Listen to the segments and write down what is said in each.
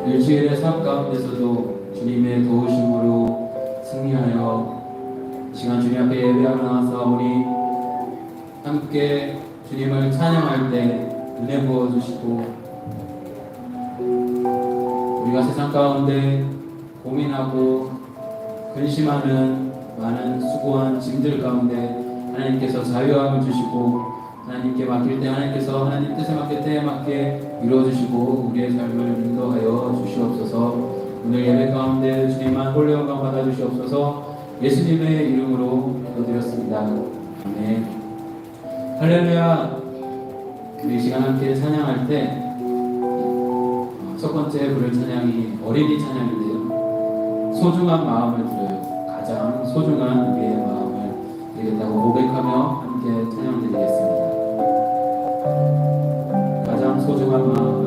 일주일의 삶 가운데서도 주님의 도우심으로 승리하여 이 시간 주님 앞에 예배하러 나와서 우리 함께 주님을 찬양할 때 은혜 부어주시고, 우리가 세상 가운데 고민하고 근심하는 많은 수고한 짐들 가운데 하나님께서 자유함을 주시고, 하나님께 맡길 때 하나님께서 하나님 뜻에 맞게 때에 맞게 이루어주시고 우리의 삶을 인도하여 주시옵소서. 오늘 예배 가운데 주님만 홀리 영광 받아주시옵소서. 예수님의 이름으로 기도드렸습니다. 아멘. 할렐루야. 우리 이 시간 함께 찬양할 때 첫 번째 부를 찬양이 어린이 찬양인데요, 소중한 마음을 들어요. 가장 소중한 우리의 마음을 드리겠다고 고백하며 함께 찬양드리겠습니다. 가장 소중한 마음을,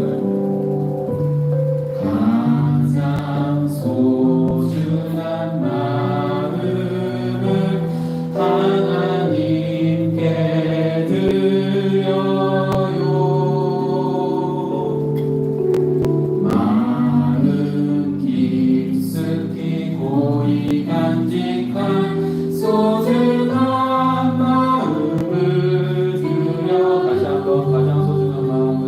가장 소중한 마음을 하나님께 드려요. 마음 깊숙이 고이 간직한 소중한 마음을 드려. 다시 한번 가장 소중한 마음을,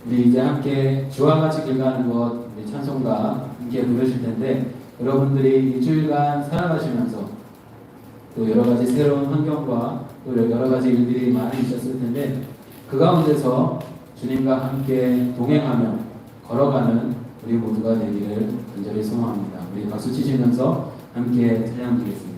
우리 이제 함께 주와 같이 길가는 것 우리 찬송가 함께 부르실 텐데 여러분들이 일주일간 살아가시면서 또 여러 가지 새로운 환경과 또 여러 가지 일들이 많이 있었을 텐데 그 가운데서 주님과 함께 동행하며 걸어가는 우리 모두가 되기를 간절히 소망합니다. 우리 박수 치시면서 함께 찬양 드리겠습니다.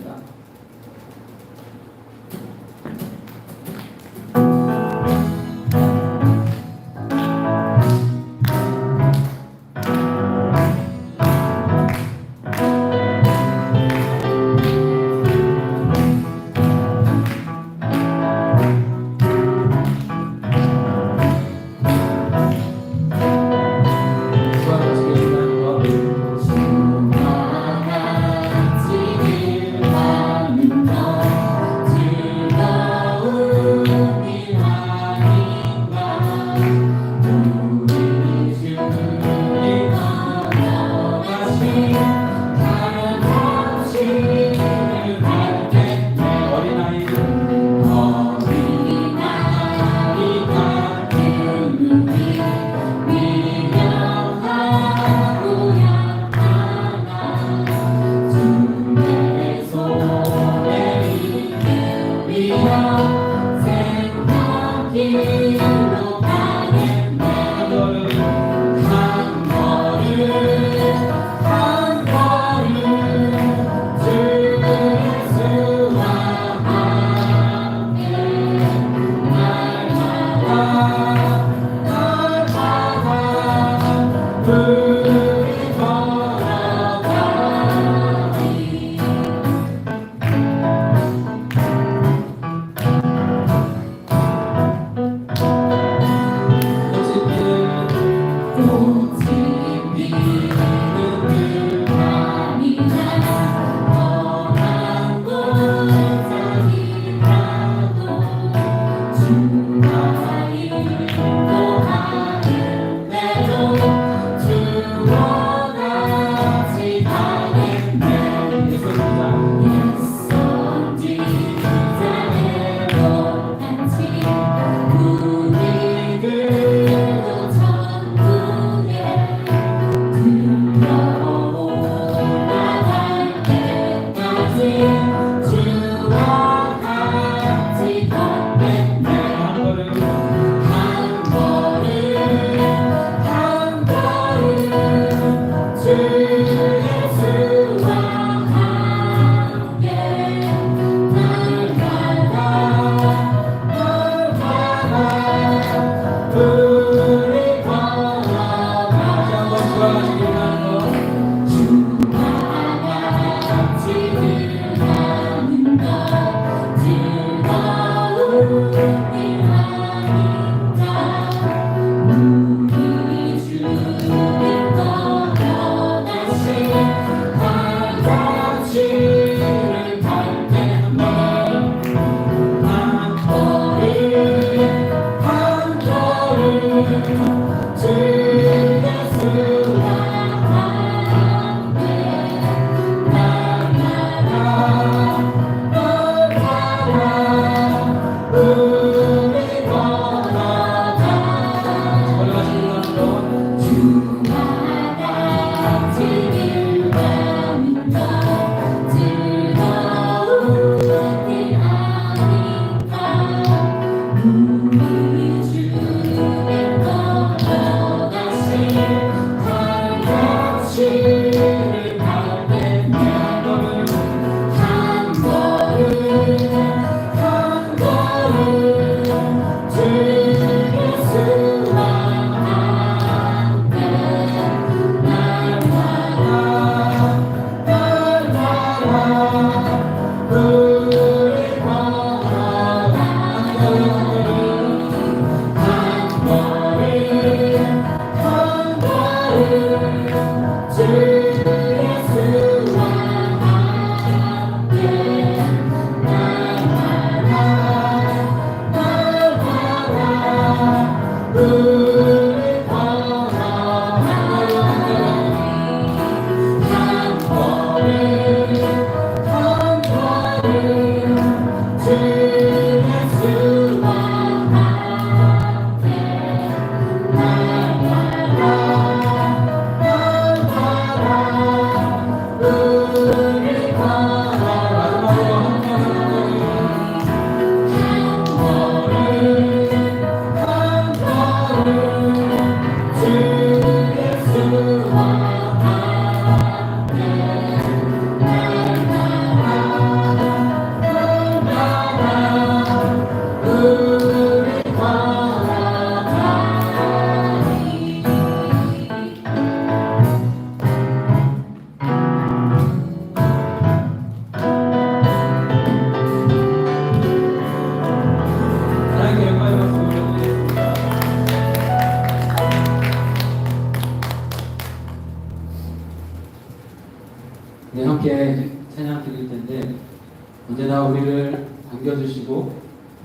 언제나 우리를 반겨주시고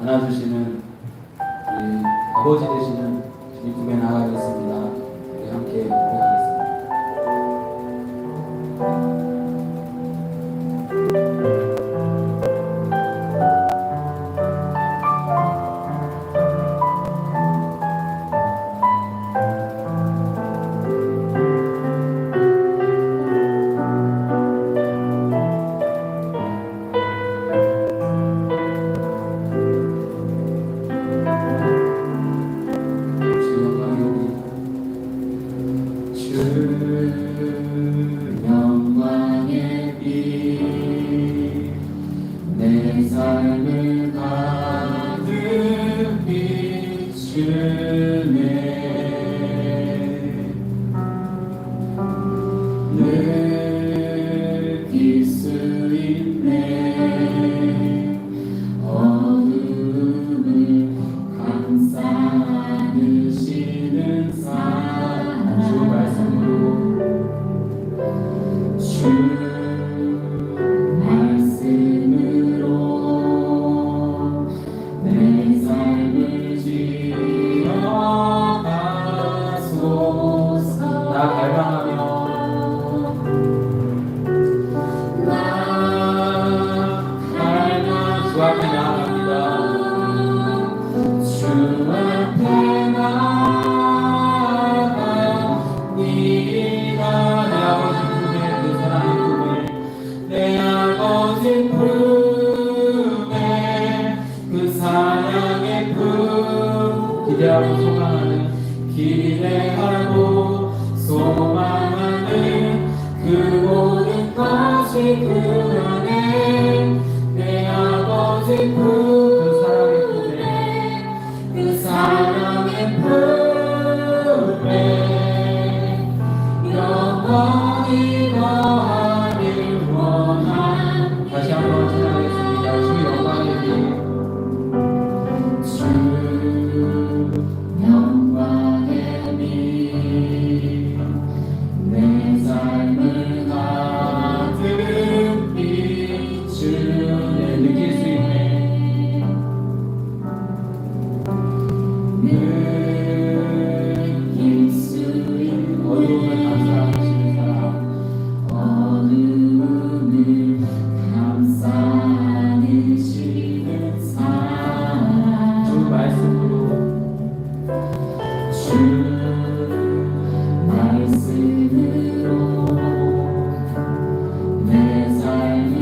안아주시는 우리 아버지 되시는 주님 품에 나아가겠습니다. 우리 함께 고백하겠습니다. 영광의 빛 내 삶을 가득 비추네 느낄 수 있네 어둠을 감싸 안으시는 사랑 주 말씀으로 주 말씀으로 내 삶을 지어가소서 나 갈망하며 주 앞에 나아갑니다. 주 앞에 나아갑니다 내 아버지 품에 그 사랑의 품 기대하고 소망하는 그 모든 것이 그 안에 내 아버지 그 사랑의 품에 영원히 너를 원합니다 다시 한번 찬양하겠습니다. 주 영광의 빛 주 영광의 빛 내 삶을 가득 비추네 느낄 수 있네. 느낄 수 있네 어두움을 감싸주시는 사랑 어둠을 감싸 안으시는 사랑 주 말씀으로 주 말씀으로 내 삶을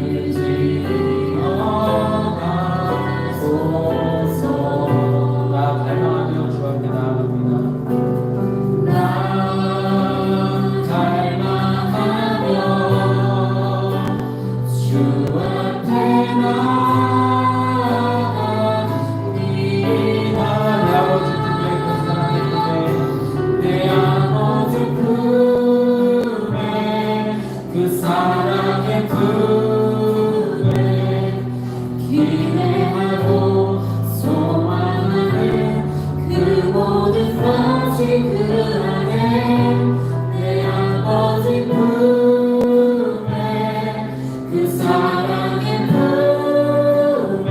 지어가소서 나 갈망하며 주 앞에 나아갑니다. 나 갈망하며 주 앞에 나아갑니다 내 아버지 품에 그 사랑의 품에 기대하고 소망하는 그 모든 것이 그 안에 내 아버지 품에 그 사랑의 품에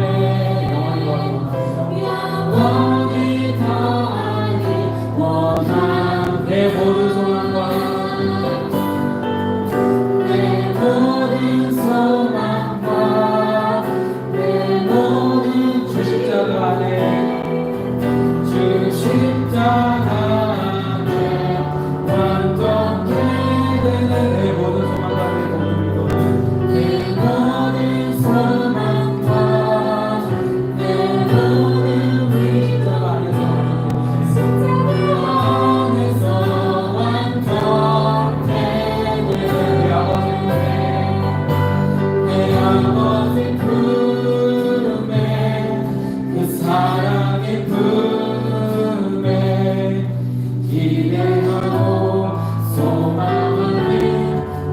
영원히 더하길 원하네 내 모든 소망과 내 모든 소망과 내 모든 주 십자가 안에 주 십자가 안에 완전히 되는 내 모든 소망과 내 모든 소망과 내 모든 십자가 안에서 안에서 완전되는 내 아버지 내 아버지 품에 그 사랑의 품에 기대하고 소망하는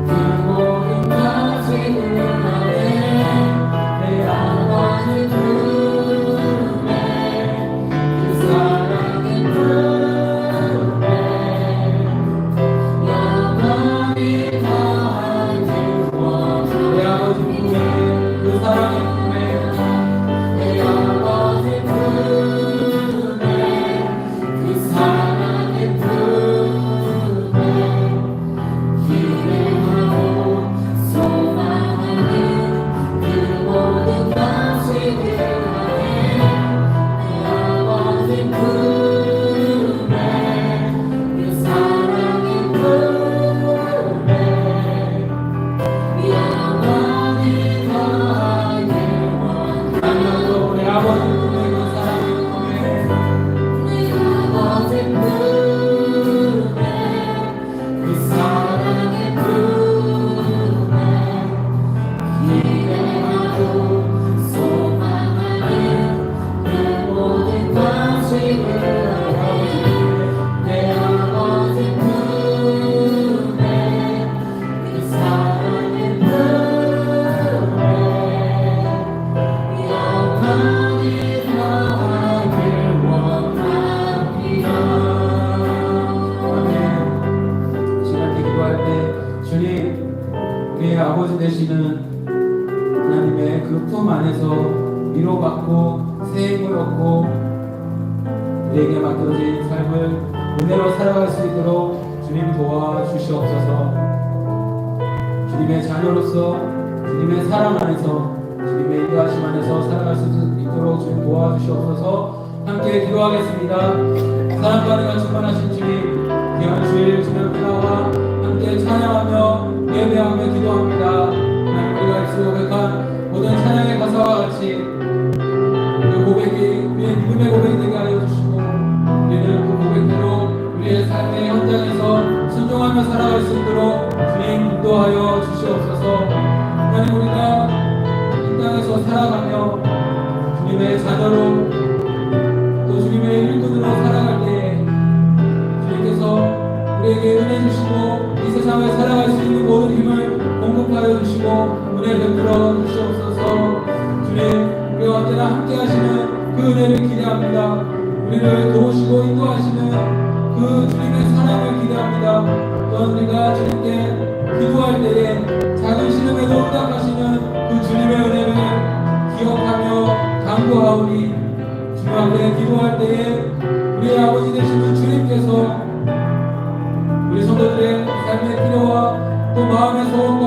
그 모든 것이 그 안에 내 아버지 품에 그 사랑의 품에 영원히 더하길 내 아버지 원하네 품에 그 사랑의 품에 위로받고 새 힘을 얻고 우리에게 맡겨진 삶을 은혜로 살아갈 수 있도록 주님 도와주시옵소서. 주님의 자녀로서 주님의 사랑 안에서 주님의 인도하심 안에서 살아갈 수 있도록 주님 도와주시옵소서. 함께 기도하겠습니다. 사랑과 은혜가 충만하신 주님, 귀한 주일 주님 앞에 나와 함께 찬양하며 예배하며 기도합니다. 하나님, 우리가 입술로 고백한 모든 찬양의 가사와 같이 그 고백이 우리의 믿음의 고백이 되게 하여 주시고 우리는 그 고백대로 우리의 삶의 현장에서 순종하며 살아갈 수 있도록 주님 인도하여 주시옵소서. 하나님, 우리가 이 땅에서 살아가며 주님의 자녀로 또 주님의 일꾼으로 살아갈 때에 주님께서 우리에게 은혜 주시고 이 세상을 살아갈 수 있는 모든 힘을 공급하여 주시고 은혜 베풀어 주시옵소서. 주님, 우리와 언제나 함께 하시는 그 은혜를 기대합니다. 우리를 도우시고 인도하시는 그 주님의 사랑을 기대합니다. 또한 우리가 주님께 기도할 때에 작은 시름에도 응답하시는 그 주님의 은혜를 기억하며 간구하오니 주님 앞에 기도할 때에 우리의 아버지 되시는 주님께서 우리 성도들의 삶의 필요와 또 마음의 소원과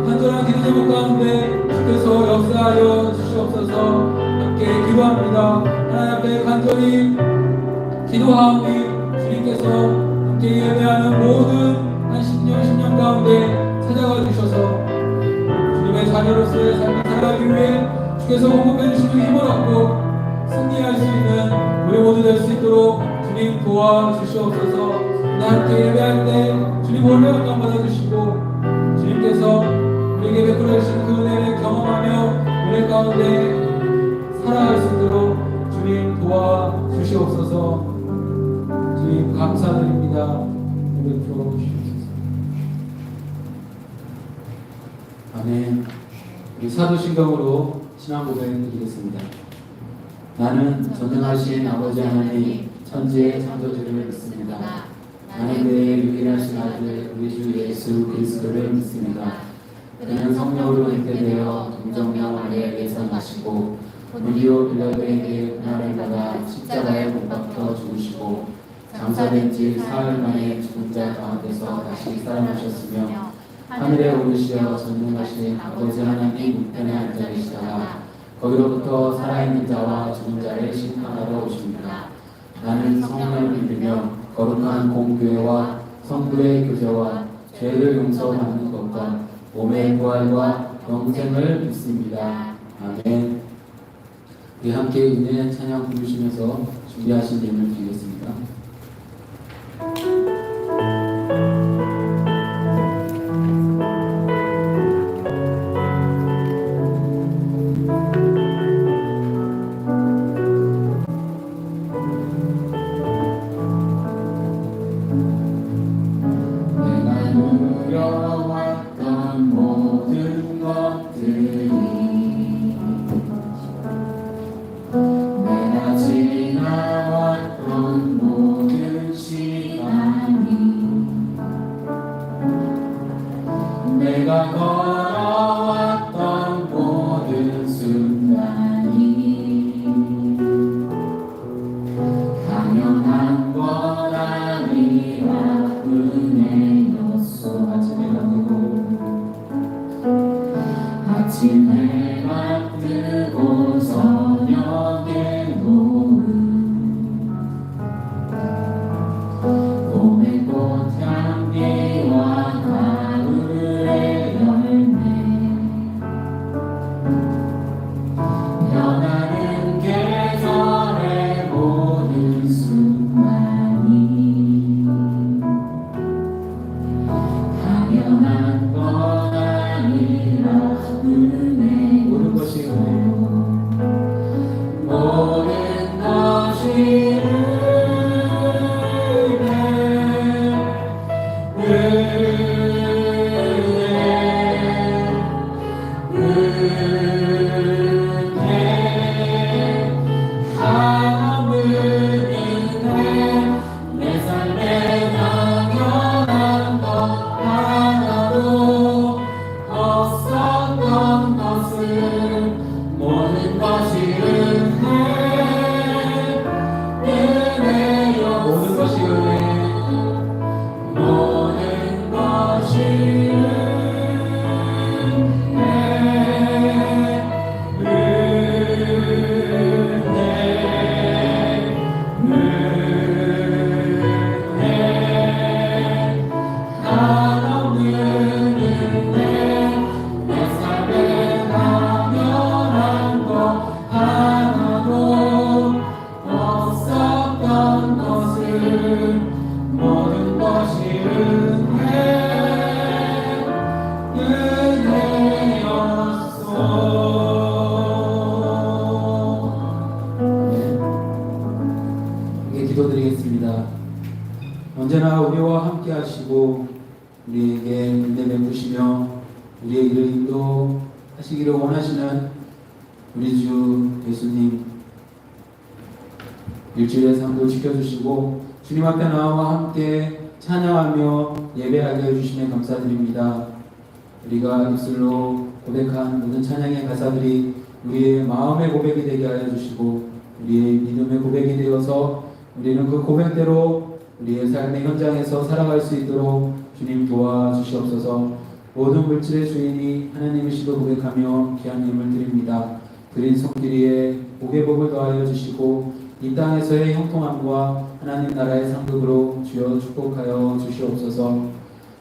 간절한 기도 제목 가운데 주께서 역사하여 주시옵소서. 함께 기도합니다. 하나님 앞에 간절히 기도하오니 주님께서 함께 예배하는 모든 한 10년 가운데 찾아가 주셔서 주님의 자녀로서의 삶을 살아가기 위해 주께서 공급해 주시는 힘을 얻고 승리할 수 있는 우리 모두 될 수 있도록 주님 도와주시옵소서. 함께 예배할 때 주님 올려 영광 받아주시고 주님께서 우리에게 베풀어 주신 그 은혜를 경험하며 은혜 가운데 살아갈 수 있도록 주님 도와주시옵소서. 주님 감사드립니다. 우리 베풀어 주시옵소서. 아멘. 우리 사도신경으로 신앙 고백 드리겠습니다. 나는 전능하신 아버지 하나님 천지의 창조주를 믿습니다. 나는 그의 유일하신 아들 우리 주 예수 그리스도를 믿습니다. 그는 성령으로 잉태되어 동정녀 마리아에게서 나시고 본디오 빌라도에게 고난을 받아 십자가에 못 박혀 죽으시고 장사된 지 사흘 만에 죽은 자 가운데서 다시 살아나셨으며 하늘에 오르시어 전능하신 아버지 하나님 우편에 앉아 계시다가 거기로부터 살아있는 자와 죽은 자를 심판하러 오십니다. 나는 성령을 믿으며 거룩한 공교회와 성도의 교제와 죄를 용서받는 것과 몸의 부활과 영생을 믿습니다. 아멘. 우리 함께 은혜 찬양 부르시면서 준비하신 예물 드리겠습니다. 내가 걸어왔던 모든 순간이 당연한 것 아니라 은혜였소. 아침 해가 뜨고 저녁에 노을 봄의 꽃향기와 가을의 열 기도드리겠습니다. 언제나 우리와 함께 하시고 우리에게 은혜 베푸시며 우리의 길을 인도하시기를 원하시는 우리 주 예수님, 일주일의 삶도 지켜주시고 주님 앞에 나와 함께 찬양하며 예배하게 해주심에 감사드립니다. 우리가 입술로 고백한 모든 찬양의 가사들이 우리의 마음의 고백이 되게 하여 주시고 우리의 믿음의 고백이 되어서 우리는 그 고백대로 우리의 삶의 현장에서 살아갈 수 있도록 주님 도와주시옵소서. 모든 물질의 주인이 하나님이시도 고백하며 귀한 예물 드립니다. 드린 손길이에 복의 복을 더하여 주시고 이 땅에서의 형통함과 하나님 나라의 상급으로 주여 축복하여 주시옵소서.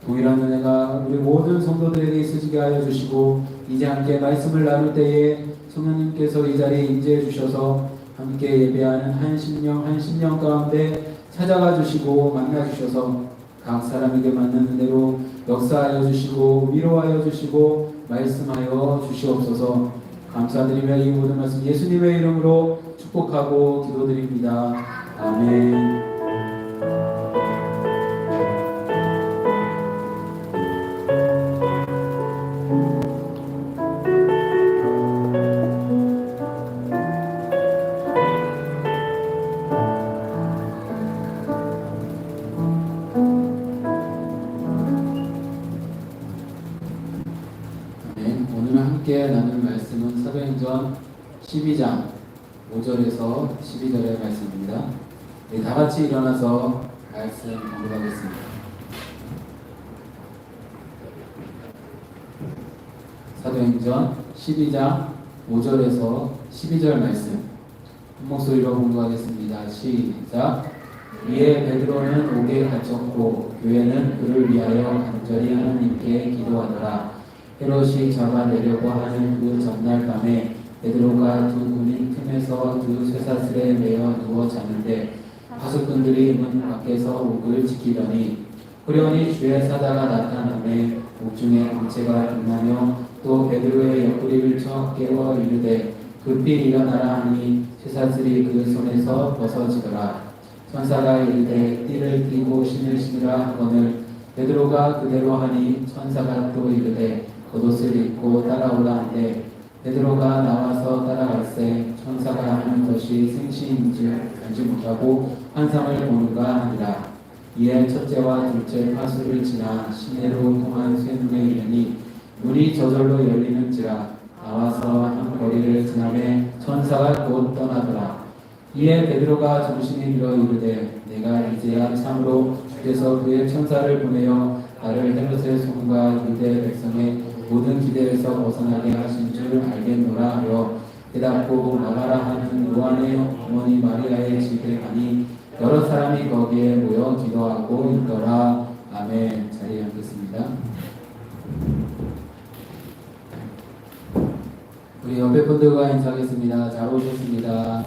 동일한 은혜가 우리 모든 성도들에게 있으시게 하여 주시고 이제 함께 말씀을 나눌 때에 성령님께서 이 자리에 임재해 주셔서 함께 예배하는 한 심령 가운데 찾아가 주시고 만나 주셔서 각 사람에게 맞는 은혜로 역사하여 주시고 위로하여 주시고 말씀하여 주시옵소서. 감사드리며 이 모든 말씀 예수님의 이름으로 축복하고 기도드립니다. 아멘. 오늘 함께 나눌 말씀은 사도행전 12장 5절에서 12절의 말씀입니다. 네, 다 같이 일어나서 말씀 공부하겠습니다. 사도행전 12장 5절에서 12절 말씀 한 목소리로 공부하겠습니다. 시작. 이에 베드로는 옥에 갇혔고 교회는 그를 위하여 간절히 하나님께 기도하더라. 헤롯이 잡아내려고 하는 그 전날 밤에 베드로가 두 군인 틈에서 두 쇠사슬에 매어 누워 자는데 파수꾼들이 문 밖에서 옥을 지키더니 후련히 주의 사자가 나타나매 옥중에 광채가 빛나며 또 베드로의 옆구리를 쳐 깨워 이르되 급히 일어나라 하니 쇠사슬이 그 손에서 벗어지더라. 천사가 이르되 띠를 띠고 신을 신으라 하거늘 베드로가 그대로 하니 천사가 또 이르되 겉옷을 입고 따라오라 한데 베드로가 나와서 따라갈새 천사가 하는 것이 생시인지 알지 못하고 환상을 보는가 하니라. 이에 첫째와 둘째 파수를 지나 시내로 통한 쇠문에 이르니 문이 저절로 열리는지라. 나와서 한 거리를 지나매 천사가 곧 떠나더라. 이에 베드로가 정신이 들어 이르되 내가 이제야 참으로 주께서 그의 천사를 보내어 나를 헤롯의 손과 유대 백성의 모든 기대에서 벗어나게 하신 줄 알겠노라 하여 대답고 나가라 하는 요한의 어머니 마리아의 집에 가니 여러 사람이 거기에 모여 기도하고 있더라. 아멘. 자리에 앉겠습니다. 우리 옆에 분들과 인사하겠습니다. 잘 오셨습니다.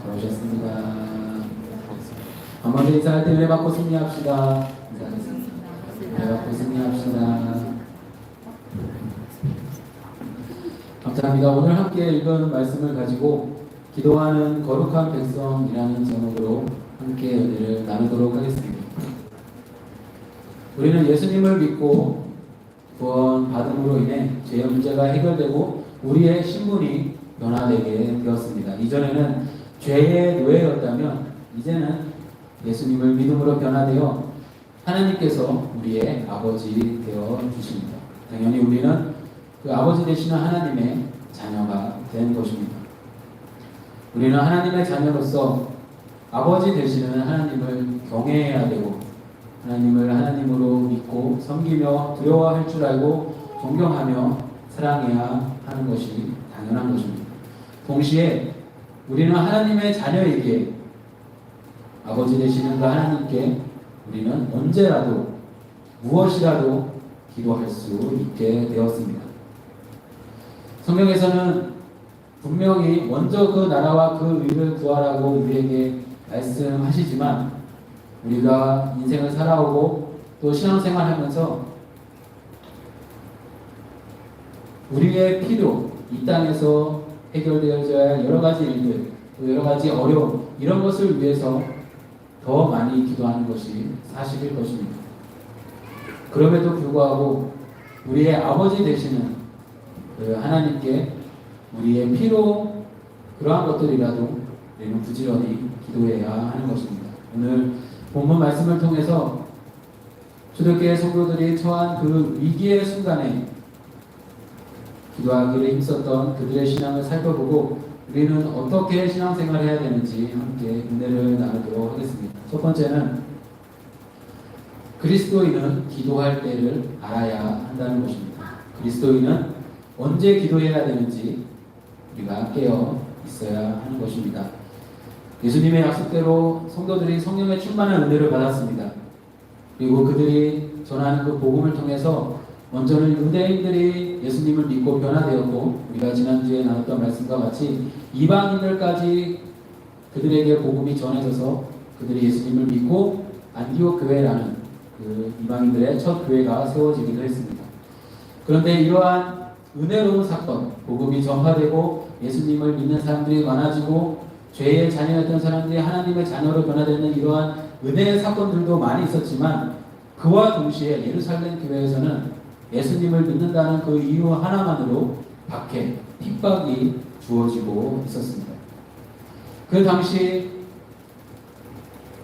잘 오셨습니다. 한번 인사할 때 은혜 받고 승리합시다. 인사하겠습니다. 은혜 받고 승리합시다. 감사합니다. 오늘 함께 읽은 말씀을 가지고 기도하는 거룩한 백성이라는 제목으로 함께 은혜를 나누도록 하겠습니다. 우리는 예수님을 믿고 구원 받음으로 인해 죄의 문제가 해결되고 우리의 신분이 변화되게 되었습니다. 이전에는 죄의 노예였다면 이제는 예수님을 믿음으로 변화되어 하나님께서 우리의 아버지 되어 주십니다. 당연히 우리는 그 아버지 되시는 하나님의 자녀가 된 것입니다. 우리는 하나님의 자녀로서 아버지 되시는 하나님을 경외해야 되고 하나님을 하나님으로 믿고 섬기며 두려워할 줄 알고 존경하며 사랑해야 하는 것이 당연한 것입니다. 동시에 우리는 하나님의 자녀이기에 아버지 되시는 그 하나님께 우리는 언제라도 무엇이라도 기도할 수 있게 되었습니다. 성경에서는 분명히 먼저 그 나라와 그 의를 구하라고 우리에게 말씀하시지만 우리가 인생을 살아오고 또 신앙생활 하면서 우리의 필요, 이 땅에서 해결되어져야 할 여러 가지 일들, 또 여러 가지 어려움, 이런 것을 위해서 더 많이 기도하는 것이 사실일 것입니다. 그럼에도 불구하고 우리의 아버지 되시는 그 하나님께 우리의 필요, 그러한 것들이라도 우리는 부지런히 기도해야 하는 것입니다. 오늘 본문 말씀을 통해서 초대교회 성도들이 처한 그 위기의 순간에 기도하기를 힘썼던 그들의 신앙을 살펴보고 우리는 어떻게 신앙생활을 해야 되는지 함께 은혜를 나누도록 하겠습니다. 첫 번째는 그리스도인은 기도할 때를 알아야 한다는 것입니다. 그리스도인은 언제 기도해야 되는지 우리가 깨어 있어야 하는 것입니다. 예수님의 약속대로 성도들이 성령의 충만한 은혜를 받았습니다. 그리고 그들이 전하는 그 복음을 통해서 먼저는 유대인들이 예수님을 믿고 변화되었고, 우리가 지난주에 나눴던 말씀과 같이 이방인들까지 그들에게 복음이 전해져서 그들이 예수님을 믿고 안디옥 교회라는 그 이방인들의 첫 교회가 세워지기도 했습니다. 그런데 이러한 은혜로운 사건, 복음이 전파되고 예수님을 믿는 사람들이 많아지고 죄의 자녀였던 사람들이 하나님의 자녀로 변화되는 이러한 은혜의 사건들도 많이 있었지만, 그와 동시에 예루살렘 교회에서는 예수님을 믿는다는 그 이유 하나만으로 박해, 핍박이 주어지고 있었습니다. 그 당시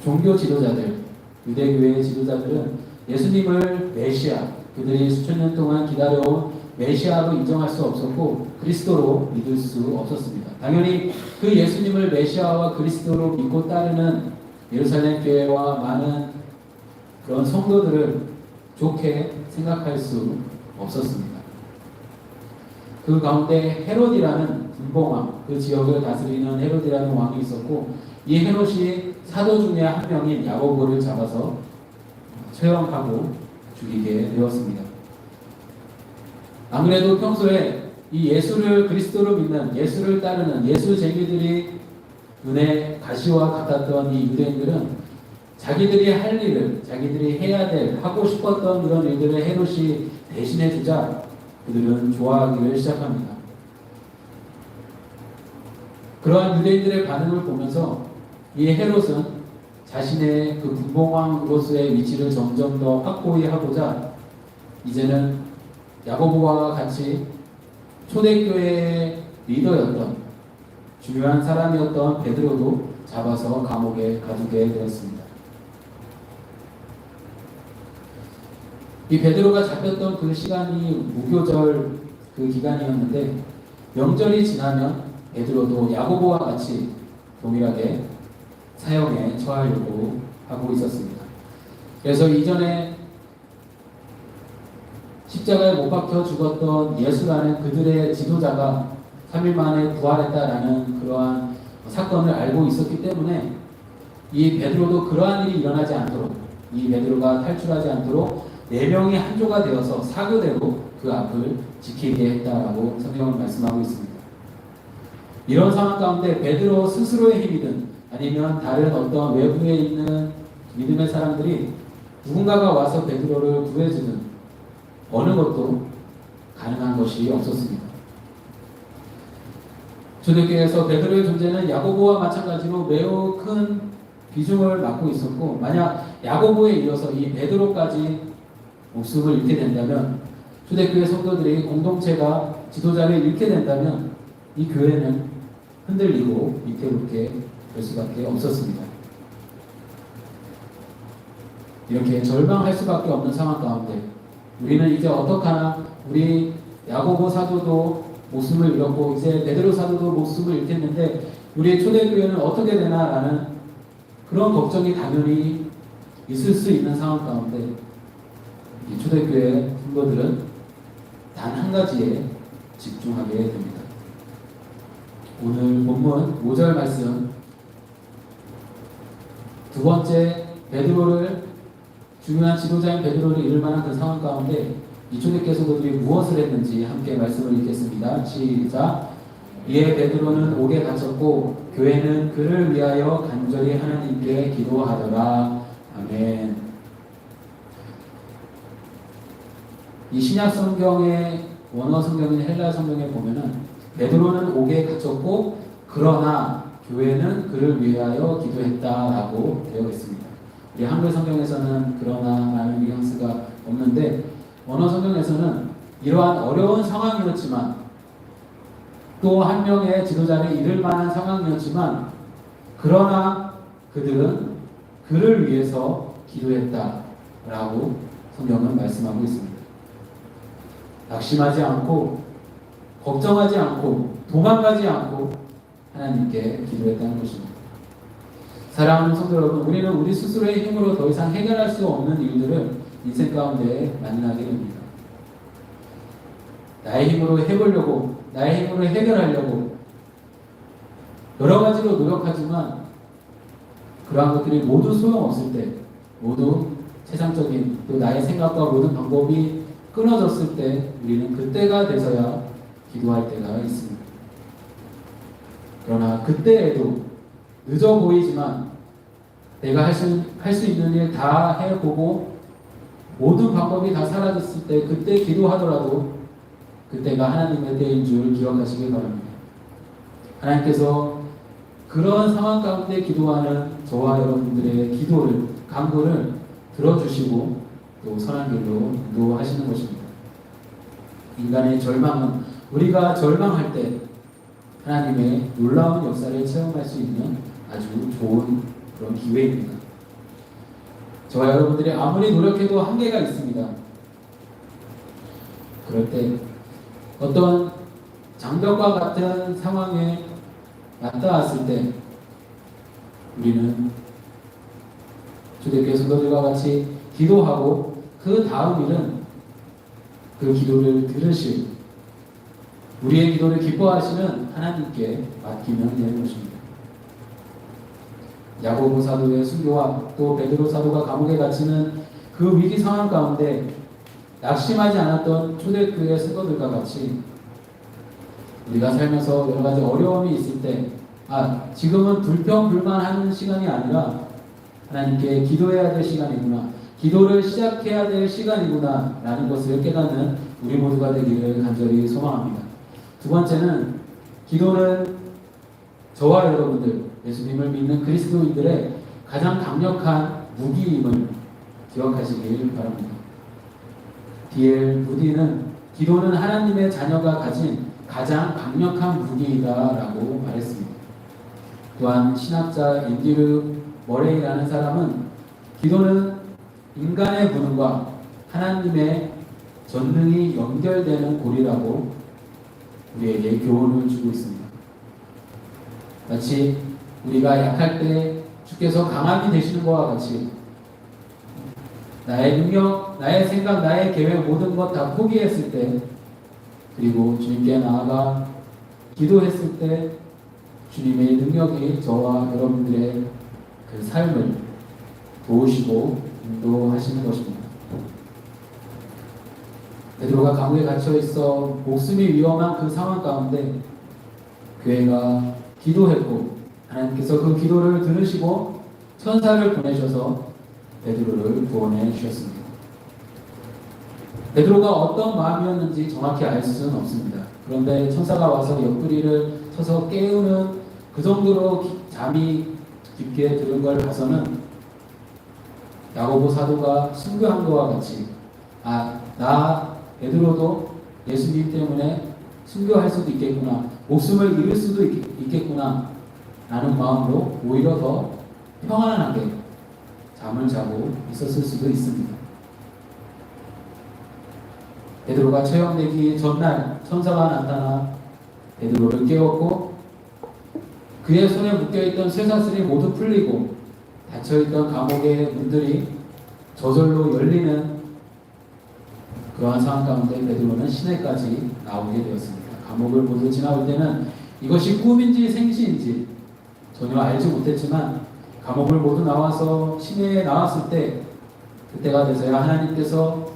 종교 지도자들, 유대교회의 지도자들은 예수님을 메시아, 그들이 수천 년 동안 기다려온 메시아로 인정할 수 없었고 그리스도로 믿을 수 없었습니다. 당연히 그 예수님을 메시아와 그리스도로 믿고 따르는 예루살렘 교회와 많은 그런 성도들을 좋게 생각할 수 없었습니다. 그 가운데 헤롯이라는 분봉왕, 그 지역을 다스리는 헤롯이라는 왕이 있었고, 이 헤롯이 사도 중에 한 명인 야고보를 잡아서 처형하고 죽이게 되었습니다. 아무래도 평소에 이 예수를 그리스도로 믿는, 예수를 따르는 예수쟁이들이 눈에 가시와 같았던 이 유대인들은 자기들이 할 일을, 자기들이 해야 될, 하고 싶었던 그런 일들을 헤롯이 대신해 주자 그들은 좋아하기를 시작합니다. 그러한 유대인들의 반응을 보면서 이 헤롯은 자신의 그 분봉왕으로서의 위치를 점점 더 확고히 하고자 이제는 야고보와 같이 초대교회의 리더였던 중요한 사람이었던 베드로도 잡아서 감옥에 가두게 되었습니다. 이 베드로가 잡혔던 그 시간이 무교절 그 기간이었는데, 명절이 지나면 베드로도 야고보와 같이 동일하게 사형에 처하려고 하고 있었습니다. 그래서 이전에 십자가에 못 박혀 죽었던 예수라는 그들의 지도자가 3일 만에 부활했다라는 그러한 사건을 알고 있었기 때문에 이 베드로도 그러한 일이 일어나지 않도록, 이 베드로가 탈출하지 않도록 4명이 한조가 되어서 사교대로 그 앞을 지키게 했다라고 성경은 말씀하고 있습니다. 이런 상황 가운데 베드로 스스로의 힘이든 아니면 다른 어떤 외부에 있는 믿음의 사람들이 누군가가 와서 베드로를 구해주는 어느 것도 가능한 것이 없었습니다. 초대교회에서 베드로의 존재는 야고보와 마찬가지로 매우 큰 비중을 맡고 있었고, 만약 야고보에 이어서 이 베드로까지 목숨을 잃게 된다면, 초대교회 성도들이 공동체가 지도자를 잃게 된다면 이 교회는 흔들리고 위태롭게 될 수밖에 없었습니다. 이렇게 절망할 수밖에 없는 상황 가운데 우리는 이제 어떡하나, 우리 야고보 사도도 목숨을 잃었고 이제 베드로 사도도 목숨을 잃겠는데 우리의 초대교회는 어떻게 되나라는 그런 걱정이 당연히 있을 수 있는 상황 가운데 이 초대교회 성도들은 단 한 가지에 집중하게 됩니다. 오늘 본문 5절 말씀, 두 번째 베드로를, 중요한 지도자인 베드로를 잃을 만한 그 상황 가운데 이 초대교회 성도들이 무엇을 했는지 함께 말씀을 읽겠습니다. 시작. 이에 베드로는 옥에 갇혔고 교회는 그를 위하여 간절히 하나님께 기도하더라. 아멘. 이 신약 성경의 원어 성경인 헬라 성경에 보면은 베드로는 옥에 갇혔고 그러나 교회는 그를 위하여 기도했다라고 되어 있습니다. 우리 한글 성경에서는 그러나라는 뉘앙스가 없는데 원어 성경에서는 이러한 어려운 상황이었지만 또 한 명의 지도자를 잃을 만한 상황이었지만 그러나 그들은 그를 위해서 기도했다라고 성경은 말씀하고 있습니다. 낙심하지 않고 걱정하지 않고 도망가지 않고 하나님께 기도했다는 것입니다. 사랑하는 성도 여러분, 우리는 우리 스스로의 힘으로 더 이상 해결할 수 없는 일들을 인생 가운데 만나게 됩니다. 나의 힘으로 해보려고, 나의 힘으로 해결하려고 여러 가지로 노력하지만 그러한 것들이 모두 소용없을 때, 모두 세상적인 또 나의 생각과 모든 방법이 끊어졌을 때 우리는 그때가 돼서야 기도할 때가 있습니다. 그러나 그때에도 늦어 보이지만 내가 할 수 있는 일 다 해보고 모든 방법이 다 사라졌을 때 그때 기도하더라도 그때가 하나님의 때인 줄 기억하시길 바랍니다. 하나님께서 그런 상황 가운데 기도하는 저와 여러분들의 기도를, 간구를 들어주시고 또 선한 길로 인도하시는 것입니다. 인간의 절망은 우리가 절망할 때 하나님의 놀라운 역사를 체험할 수 있는 아주 좋은 그런 기회입니다. 저와 여러분들이 아무리 노력해도 한계가 있습니다. 그럴 때 어떤 장벽과 같은 상황에 맞닿았을 때 우리는 초대교회 성도들과 같이 기도하고 그 다음 일은 그 기도를 들으실 우리의 기도를 기뻐하시는 하나님께 맡기면 되는 것입니다. 야고보 사도의 순교와 또 베드로 사도가 감옥에 갇히는 그 위기 상황 가운데 낙심하지 않았던 초대교회 성도들과 같이 우리가 살면서 여러 가지 어려움이 있을 때 지금은 불평불만하는 시간이 아니라 하나님께 기도해야 될 시간이구나, 기도를 시작해야 될 시간이구나 라는 것을 깨닫는 우리 모두가 되기를 간절히 소망합니다. 두 번째는 기도는 저와 여러분들 예수님을 믿는 그리스도인들의 가장 강력한 무기임을 기억하시길 바랍니다. D.L. 무디는 기도는 하나님의 자녀가 가진 가장 강력한 무기이다라고 말했습니다. 또한 신학자 앤드류 머레이라는 사람은 기도는 인간의 본능과 하나님의 전능이 연결되는 고리라고 우리에게 교훈을 주고 있습니다. 마치 우리가 약할 때 주께서 강함이 되시는 것과 같이 나의 능력, 나의 생각, 나의 계획 모든 것 다 포기했을 때 그리고 주님께 나아가 기도했을 때 주님의 능력이 저와 여러분들의 그 삶을 도우시고 인도하시는 것입니다. 베드로가 감옥에 갇혀 있어 목숨이 위험한 그 상황 가운데 교회가 기도했고 하나님께서 그 기도를 들으시고 천사를 보내셔서 베드로를 구원해 주셨습니다. 베드로가 어떤 마음이었는지 정확히 알 수는 없습니다. 그런데 천사가 와서 옆구리를 쳐서 깨우는 그 정도로 잠이 깊게 들은 걸 봐서는 야고보 사도가 순교한 것과 같이 나 베드로도 예수님 때문에 순교할 수도 있겠구나, 목숨을 잃을 수도 있겠구나 라는 마음으로 오히려 더 평안하게 잠을 자고 있었을 수도 있습니다. 베드로가 처형되기 전날 천사가 나타나 베드로를 깨웠고 그의 손에 묶여있던 쇠사슬이 모두 풀리고 닫혀있던 감옥의 문들이 저절로 열리는 그러한 상황 가운데 베드로는 시내까지 나오게 되었습니다. 감옥을 모두 지나올 때는 이것이 꿈인지 생시인지 전혀 알지 못했지만 감옥을 모두 나와서 시내에 나왔을 때 그때가 돼서야 하나님께서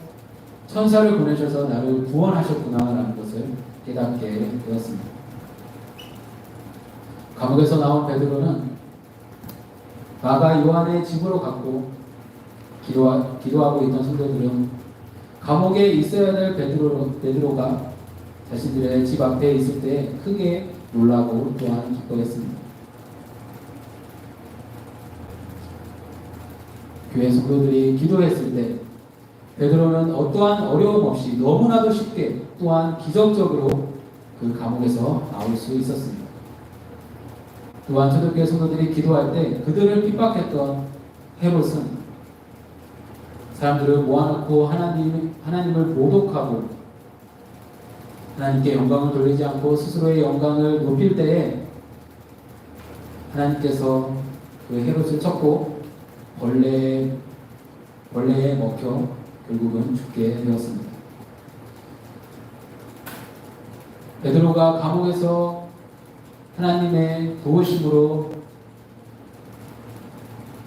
천사를 보내셔서 나를 구원하셨구나라는 것을 깨닫게 되었습니다. 감옥에서 나온 베드로는 마가 요한의 집으로 갔고 기도하고 있던 성도들은 감옥에 있어야 될 베드로가 자신들의 집 앞에 있을 때 크게 놀라고 또한 기뻐했습니다. 교회 성도들이 기도했을 때 베드로는 어떠한 어려움 없이 너무나도 쉽게 또한 기적적으로 그 감옥에서 나올 수 있었습니다. 또한 초대교회 성도들이 기도할 때 그들을 핍박했던 헤롯은 사람들을 모아놓고 하나님을 모독하고 하나님께 영광을 돌리지 않고 스스로의 영광을 높일 때에 하나님께서 그 헤롯을 쳤고 벌레에 먹혀 결국은 죽게 되었습니다. 베드로가 감옥에서 하나님의 도우심으로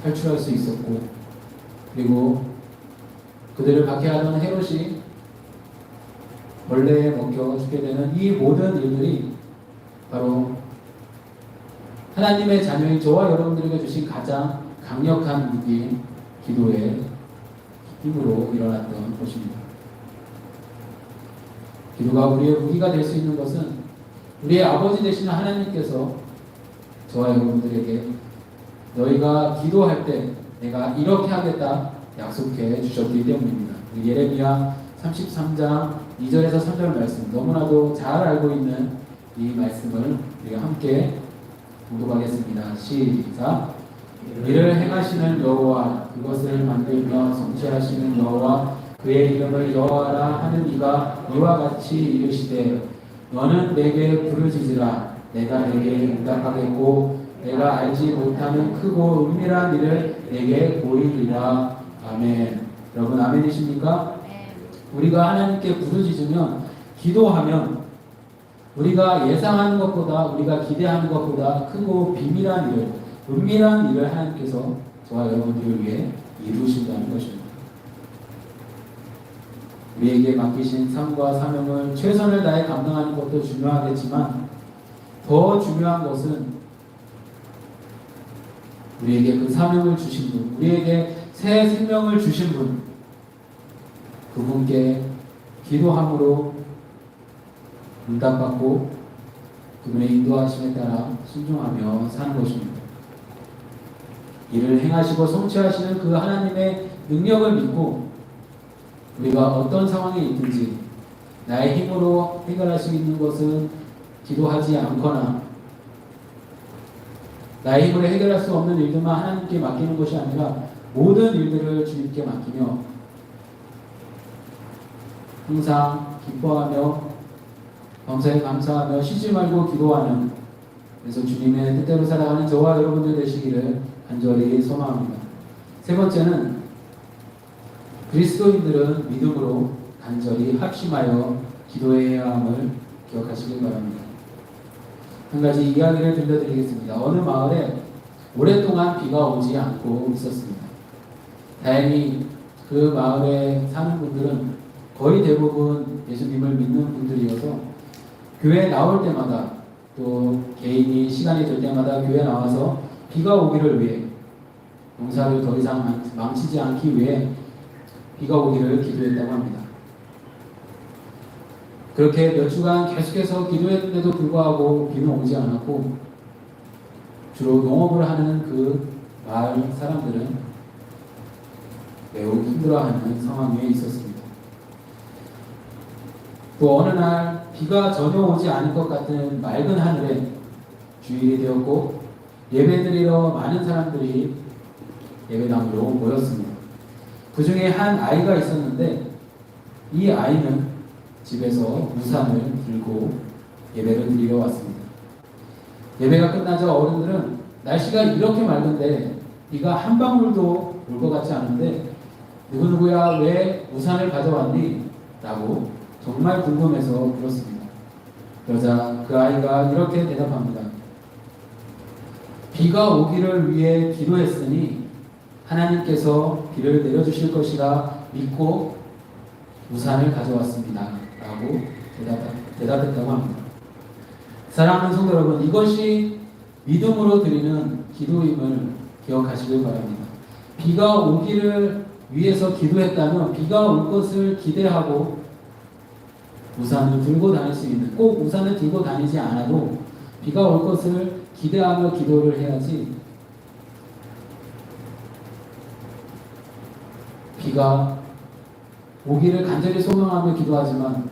탈출할 수 있었고, 그리고 그들을 박해하던 헤롯이 벌레에 먹혀 죽게 되는 이 모든 일들이 바로 하나님의 자녀인 저와 여러분들에게 주신 가장 강력한 무기인 기도의 힘으로 일어났던 것입니다. 기도가 우리의 무기가 될 수 있는 것은 우리의 아버지 되시는 하나님께서 저와 여러분들에게 너희가 기도할 때 내가 이렇게 하겠다 약속해 주셨기 때문입니다. 예레미야 33장 2절에서 3절 말씀, 너무나도 잘 알고 있는 이 말씀을 우리가 함께 공독하겠습니다. 시작. 이를 행하시는 여호와, 그것을 만들며 성취하시는 여호와, 그의 이름을 여호와라 하는 이가 이와 같이 이르시되 너는 내게 부르짖으라. 내가 내게 응답하겠고 내가 알지 못하는 크고 은밀한 일을 내게 보이리라. 아멘. 여러분 아멘이십니까? 우리가 하나님께 부르짖으면, 기도하면 우리가 예상하는 것보다, 우리가 기대하는 것보다 크고 비밀한 일을, 은밀한 일을 하나님께서 저와 여러분들을 위해 이루신다는 것입니다. 우리에게 맡기신 삶과 사명을 최선을 다해 감당하는 것도 중요하겠지만 더 중요한 것은 우리에게 그 사명을 주신 분, 우리에게 새 생명을 주신 분, 그분께 기도함으로 응답받고 그분의 인도하심에 따라 순종하며 사는 것입니다. 이를 행하시고 성취하시는 그 하나님의 능력을 믿고 우리가 어떤 상황에 있든지 나의 힘으로 해결할 수 있는 것은 기도하지 않거나 나의 힘으로 해결할 수 없는 일들만 하나님께 맡기는 것이 아니라 모든 일들을 주님께 맡기며 항상 기뻐하며 감사에 감사하며 쉬지 말고 기도하는, 그래서 주님의 뜻대로 살아가는 저와 여러분들 되시기를 간절히 소망합니다. 세 번째는 그리스도인들은 믿음으로 간절히 합심하여 기도해야 함을 기억하시길 바랍니다. 한 가지 이야기를 들려드리겠습니다. 어느 마을에 오랫동안 비가 오지 않고 있었습니다. 다행히 그 마을에 사는 분들은 거의 대부분 예수님을 믿는 분들이어서 교회에 나올 때마다, 또 개인이 시간이 될 때마다 교회에 나와서 비가 오기를 위해, 농사를 더 이상 망치지 않기 위해 비가 오기를 기도했다고 합니다. 그렇게 몇 주간 계속해서 기도했는데도 불구하고 비는 오지 않았고, 주로 농업을 하는 그 마을 사람들은 매우 힘들어하는 상황에 있었습니다. 또 어느 날 비가 전혀 오지 않을 것 같은 맑은 하늘에 주일이 되었고 예배드리러 많은 사람들이 예배당으로 모였습니다. 그 중에 한 아이가 있었는데 이 아이는 집에서 우산을 들고 예배를 드리러 왔습니다. 예배가 끝나자 어른들은 날씨가 이렇게 맑은데 비가 한 방울도 올 것 같지 않은데 누구누구야 왜 우산을 가져왔니? 라고 정말 궁금해서 물었습니다. 그러자 그 아이가 이렇게 대답합니다. 비가 오기를 위해 기도했으니 하나님께서 비를 내려주실 것이라 믿고 우산을 가져왔습니다. 라고 대답했다고 합니다. 사랑하는 성도 여러분, 이것이 믿음으로 드리는 기도임을 기억하시길 바랍니다. 비가 오기를 위에서 기도했다면 비가 올 것을 기대하고 우산을 들고 다닐 수 있는, 꼭 우산을 들고 다니지 않아도 비가 올 것을 기대하며 기도를 해야지, 비가 오기를 간절히 소망하며 기도하지만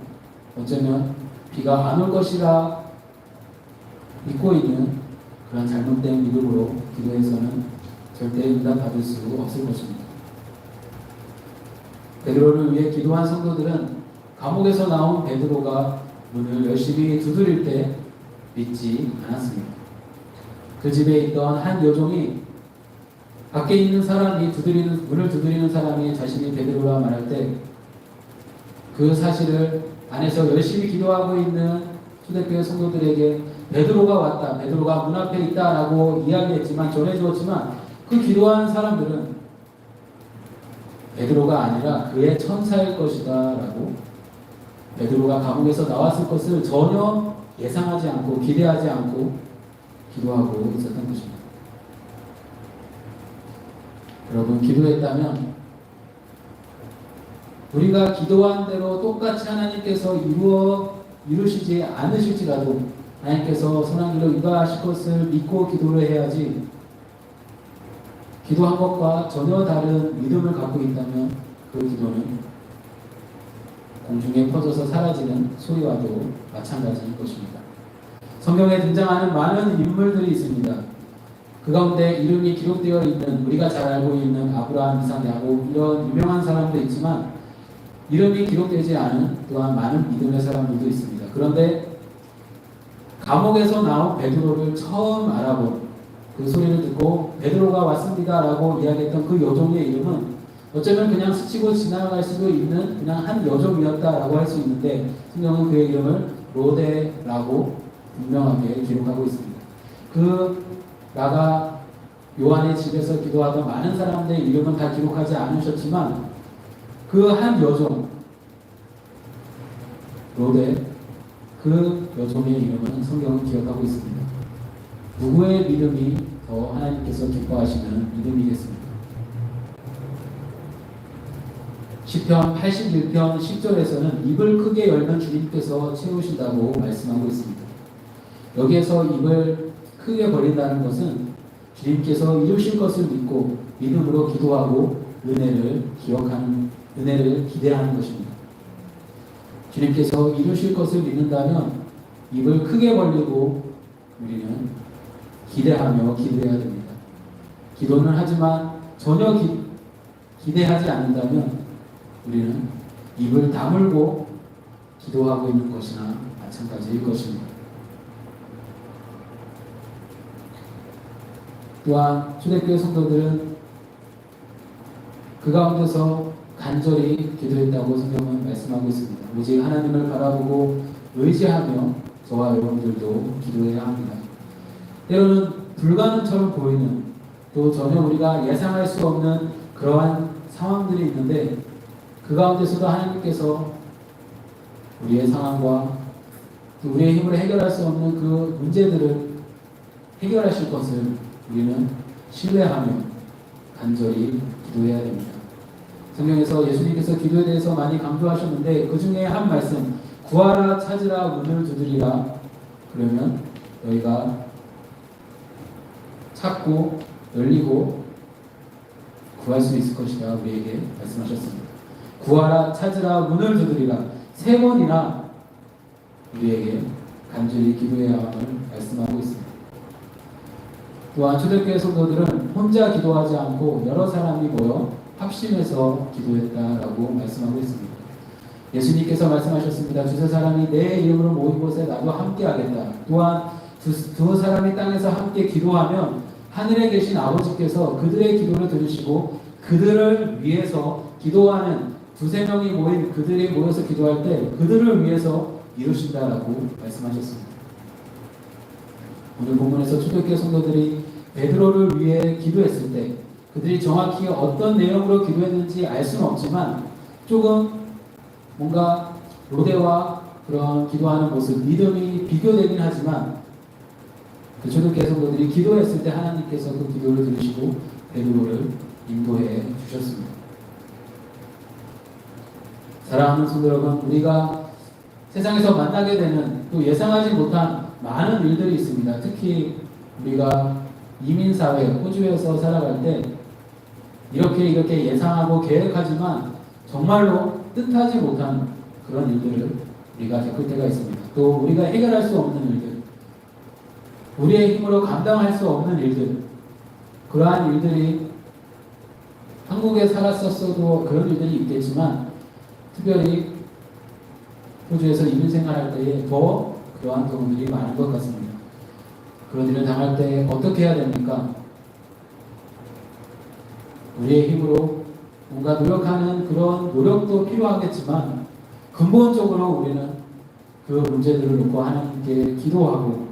어쩌면 비가 안 올 것이라 믿고 있는 그런 잘못된 믿음으로 기도해서는 절대 응답받을 수 없을 것입니다. 베드로를 위해 기도한 성도들은 감옥에서 나온 베드로가 문을 열심히 두드릴 때 믿지 않았습니다. 그 집에 있던 한 여종이, 밖에 있는 사람이 문을 두드리는 사람이 자신이 베드로라 말할 때 그 사실을 안에서 열심히 기도하고 있는 초대교회 성도들에게 베드로가 왔다, 베드로가 문 앞에 있다라고 이야기했지만, 전해주었지만, 그 기도하는 사람들은 베드로가 아니라 그의 천사일 것이다 라고, 베드로가 감옥에서 나왔을 것을 전혀 예상하지 않고 기대하지 않고 기도하고 있었던 것입니다. 여러분, 기도했다면 우리가 기도한 대로 똑같이 하나님께서 이루시지 않으실지라도 하나님께서 선한 길로 인도하실 것을 믿고 기도를 해야지, 기도한 것과 전혀 다른 믿음을 갖고 있다면 그 기도는 공중에 퍼져서 사라지는 소리와도 마찬가지일 것입니다. 성경에 등장하는 많은 인물들이 있습니다. 그 가운데 이름이 기록되어 있는, 우리가 잘 알고 있는 아브라함, 이삭, 야곱, 이런 유명한 사람도 있지만 이름이 기록되지 않은 또한 많은 믿음의 사람들도 있습니다. 그런데 감옥에서 나온 베드로를 처음 알아본, 그 소리를 듣고 베드로가 왔습니다 라고 이야기했던 그 여종의 이름은 어쩌면 그냥 스치고 지나갈 수도 있는 그냥 한 여종이었다라고 할 수 있는데, 성경은 그의 이름을 로데라고 분명하게 기록하고 있습니다. 그 나가 요한의 집에서 기도하던 많은 사람들의 이름은 다 기록하지 않으셨지만 그 한 여종 로데, 그 여종의 이름은 성경은 기억하고 있습니다. 누구의 믿음이 더 하나님께서 기뻐하시는 믿음이겠습니까? 시편 81편 10절에서는 입을 크게 열면 주님께서 채우신다고 말씀하고 있습니다. 여기에서 입을 크게 벌린다는 것은 주님께서 이루실 것을 믿고 믿음으로 기도하고 은혜를 기대하는 것입니다. 주님께서 이루실 것을 믿는다면 입을 크게 벌리고 우리는 기대하며 기도해야 됩니다. 기도는 하지만 전혀 기대하지 않는다면 우리는 입을 다물고 기도하고 있는 것이나 마찬가지일 것입니다. 또한 초대교회 성도들은 그 가운데서 간절히 기도했다고 성경은 말씀하고 있습니다. 오직 하나님을 바라보고 의지하며 저와 여러분들도 기도해야 합니다. 때로는 불가능처럼 보이는, 또 전혀 우리가 예상할 수 없는 그러한 상황들이 있는데 그 가운데서도 하나님께서 우리의 상황과 또 우리의 힘으로 해결할 수 없는 그 문제들을 해결하실 것을 우리는 신뢰하며 간절히 기도해야 됩니다. 성경에서 예수님께서 기도에 대해서 많이 강조하셨는데 그 중에 한 말씀, 구하라 찾으라 문을 두드리라, 그러면 너희가 찾고 열리고 구할 수 있을 것이다 우리에게 말씀하셨습니다. 구하라 찾으라 문을 두드리라, 3번이나 우리에게 간절히 기도해야 함을 말씀하고 있습니다. 또한 초대교회 성도들은 혼자 기도하지 않고 여러 사람이 모여 합심해서 기도했다라고 말씀하고 있습니다. 예수님께서 말씀하셨습니다. 두세 사람이 내 이름으로 모인 곳에 나도 함께 하겠다. 또한 두 사람이 땅에서 함께 기도하면 하늘에 계신 아버지께서 그들의 기도를 들으시고 그들을 위해서 기도하는 두세 명이 모인 그들이 모여서 기도할 때 그들을 위해서 이루신다라고 말씀하셨습니다. 오늘 본문에서 초대교회 성도들이 베드로를 위해 기도했을 때 그들이 정확히 어떤 내용으로 기도했는지 알 수는 없지만 조금 뭔가 로데와 그런 기도하는 모습, 믿음이 비교되긴 하지만 그 초대교회 성도들이 기도했을 때 하나님께서 그 기도를 들으시고 베드로를 인도해 주셨습니다. 사랑하는 성도 여러분, 우리가 세상에서 만나게 되는 또 예상하지 못한 많은 일들이 있습니다. 특히 우리가 이민사회, 호주에서 살아갈 때 이렇게 예상하고 계획하지만 정말로 뜻하지 못한 그런 일들을 우리가 겪을 때가 있습니다. 또 우리가 해결할 수 없는 일들, 우리의 힘으로 감당할 수 없는 일들, 그러한 일들이 한국에 살았었어도 그런 일들이 있겠지만 특별히 호주에서 이민 생활할 때에 더 그러한 경우들이 많은 것 같습니다. 그런 일을 당할 때 어떻게 해야 됩니까? 우리의 힘으로 뭔가 노력하는 그런 노력도 필요하겠지만 근본적으로 우리는 그 문제들을 놓고 하나님께 기도하고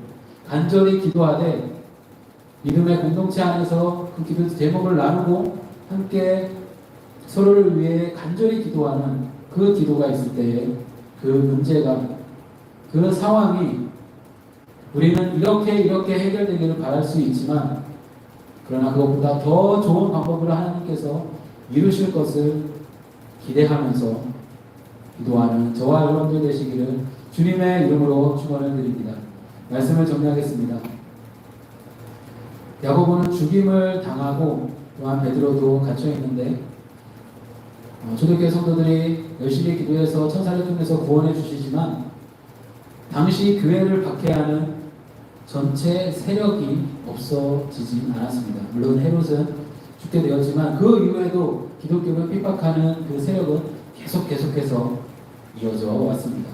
간절히 기도하되 믿음의 공동체 안에서 그 기도 제목을 나누고 함께 서로를 위해 간절히 기도하는 그 기도가 있을 때에 그 문제가, 그 상황이 우리는 이렇게 해결되기를 바랄 수 있지만 그러나 그것보다 더 좋은 방법으로 하나님께서 이루실 것을 기대하면서 기도하는 저와 여러분들 되시기를 주님의 이름으로 축원을 드립니다. 말씀을 정리하겠습니다. 야고보는 죽임을 당하고 또한 베드로도 갇혀 있는데 초대교회 성도들이 열심히 기도해서 천사를 통해서 구원해 주시지만 당시 교회를 박해하는 전체 세력이 없어지진 않았습니다. 물론 헤롯은 죽게 되었지만 그 이후에도 기독교를 핍박하는 그 세력은 계속해서 이어져 왔습니다.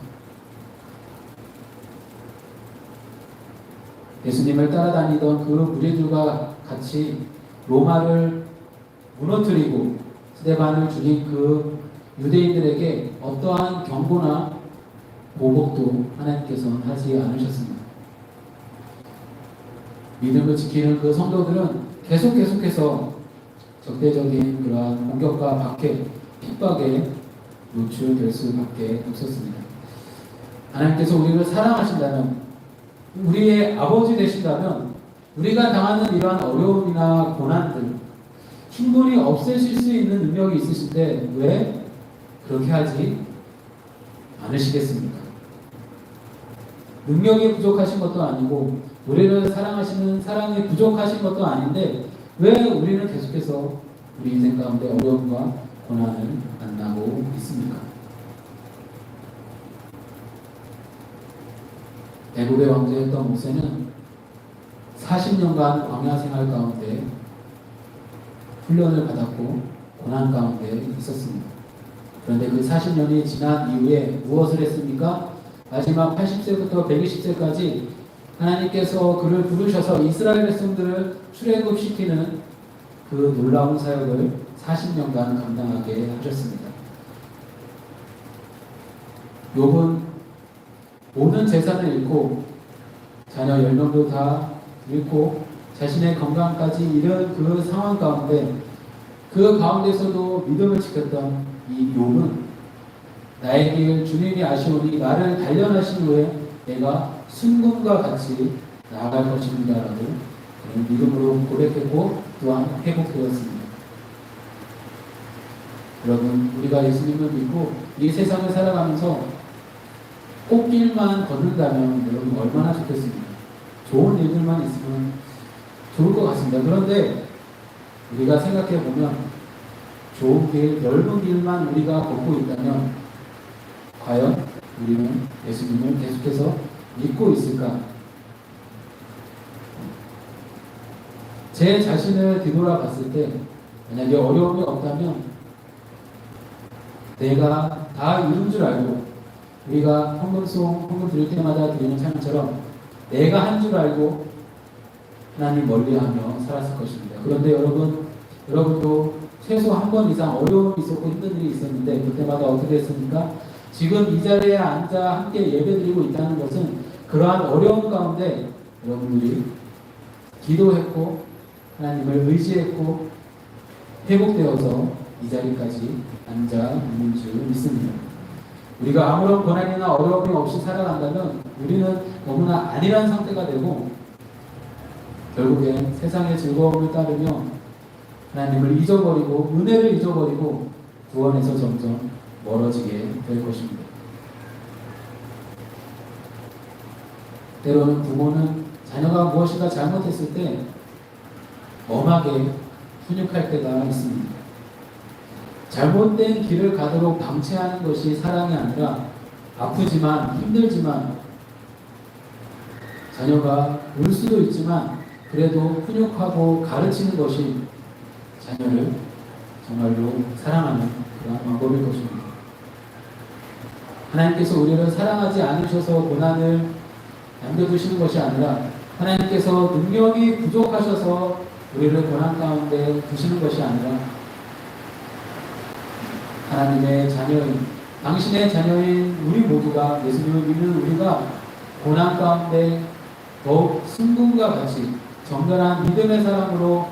예수님을 따라다니던 그 무리들과 같이 로마를 무너뜨리고 스데반을 죽인 그 유대인들에게 어떠한 경고나 보복도 하나님께서는 하지 않으셨습니다. 믿음을 지키는 그 성도들은 계속해서 적대적인 그러한 공격과 박해, 핍박에 노출될 수밖에 없었습니다. 하나님께서 우리를 사랑하신다면, 우리의 아버지 되신다면 우리가 당하는 이러한 어려움이나 고난들 충분히 없애실 수 있는 능력이 있으신데 왜 그렇게 하지 않으시겠습니까? 능력이 부족하신 것도 아니고 우리를 사랑하시는 사랑이 부족하신 것도 아닌데 왜 우리는 계속해서 우리 인생 가운데 어려움과 고난을 만나고 있습니까? 애굽의 왕자였던 모세는 40년간 광야 생활 가운데 훈련을 받았고 고난 가운데 있었습니다. 그런데 그 40년이 지난 이후에 무엇을 했습니까? 마지막 80세부터 120세까지 하나님께서 그를 부르셔서 이스라엘 백성들을 출애굽시키는 그 놀라운 사역을 40년간 감당하게 하셨습니다. 욥은 모든 재산을 잃고 자녀 10명도 다 잃고 자신의 건강까지 잃은 그 상황 가운데 그 가운데서도 믿음을 지켰던 이 욥은 나의 길 주님이 아시오니 나를 단련하신 후에 내가 순금과 같이 나아갈 것입니다 라고 그는 믿음으로 고백했고 또한 회복되었습니다. 여러분, 우리가 예수님을 믿고 이 세상을 살아가면서 꽃길만 걷는다면 여러분 얼마나 좋겠습니까? 좋은 일들만 있으면 좋을 것 같습니다. 그런데 우리가 생각해 보면 좋은 길, 넓은 길만 우리가 걷고 있다면 과연 우리는 예수님을 계속해서 믿고 있을까? 제 자신을 뒤돌아봤을 때 만약에 어려움이 없다면 내가 다 이룬 줄 알고 우리가 헌금 드릴 때마다 드리는 찬양처럼 내가 한 줄 알고 하나님 멀리하며 살았을 것입니다. 그런데 여러분도 최소 한 번 이상 어려움이 있었고 힘든 일이 있었는데 그때마다 어떻게 했습니까? 지금 이 자리에 앉아 함께 예배드리고 있다는 것은 그러한 어려움 가운데 여러분들이 기도했고 하나님을 의지했고 회복되어서 이 자리까지 앉아 있는 줄 믿습니다. 우리가 아무런 고난이나 어려움이 없이 살아간다면 우리는 너무나 안일한 상태가 되고 결국엔 세상의 즐거움을 따르며 하나님을 잊어버리고 은혜를 잊어버리고 구원에서 점점 멀어지게 될 것입니다. 때로는 부모는 자녀가 무엇인가 잘못했을 때 엄하게 훈육할 때가 있습니다. 잘못된 길을 가도록 방치하는 것이 사랑이 아니라 아프지만 힘들지만 자녀가 울 수도 있지만 그래도 훈육하고 가르치는 것이 자녀를 정말로 사랑하는 그런 방법일 것입니다. 하나님께서 우리를 사랑하지 않으셔서 고난을 남겨두시는 것이 아니라 하나님께서 능력이 부족하셔서 우리를 고난 가운데 두시는 것이 아니라 하나님의 자녀인, 당신의 자녀인 우리 모두가 예수님을 믿는 우리가 고난 가운데 더욱 승분과 같이 정결한 믿음의 사람으로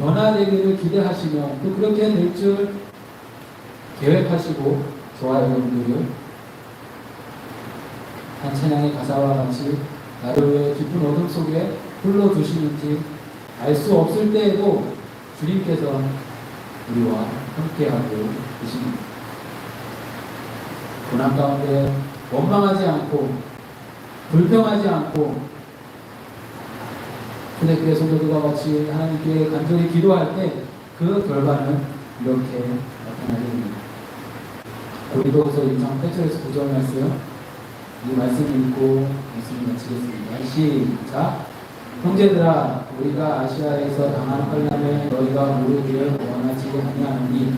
변화되기를 기대하시며 또 그렇게 될 줄 계획하시고 저와 여러분들을 한 찬양의 가사와 같이 나를 왜 깊은 어둠 속에 불러두시는지 알 수 없을 때에도 주님께서 우리와 함께하고 계십니다. 고난 가운데 원망하지 않고 불평하지 않고 초대교회 성도들과 같이 하나님께 간절히 기도할 때 그 결과는 이렇게 나타나게 됩니다. 고린도후서 1장 8절에서 9절 말씀, 이 말씀 읽고 말씀을 마치겠습니다. 시작. 형제들아, 우리가 아시아에서 당한 환난을 너희가 모르기를 원하지 아니하노니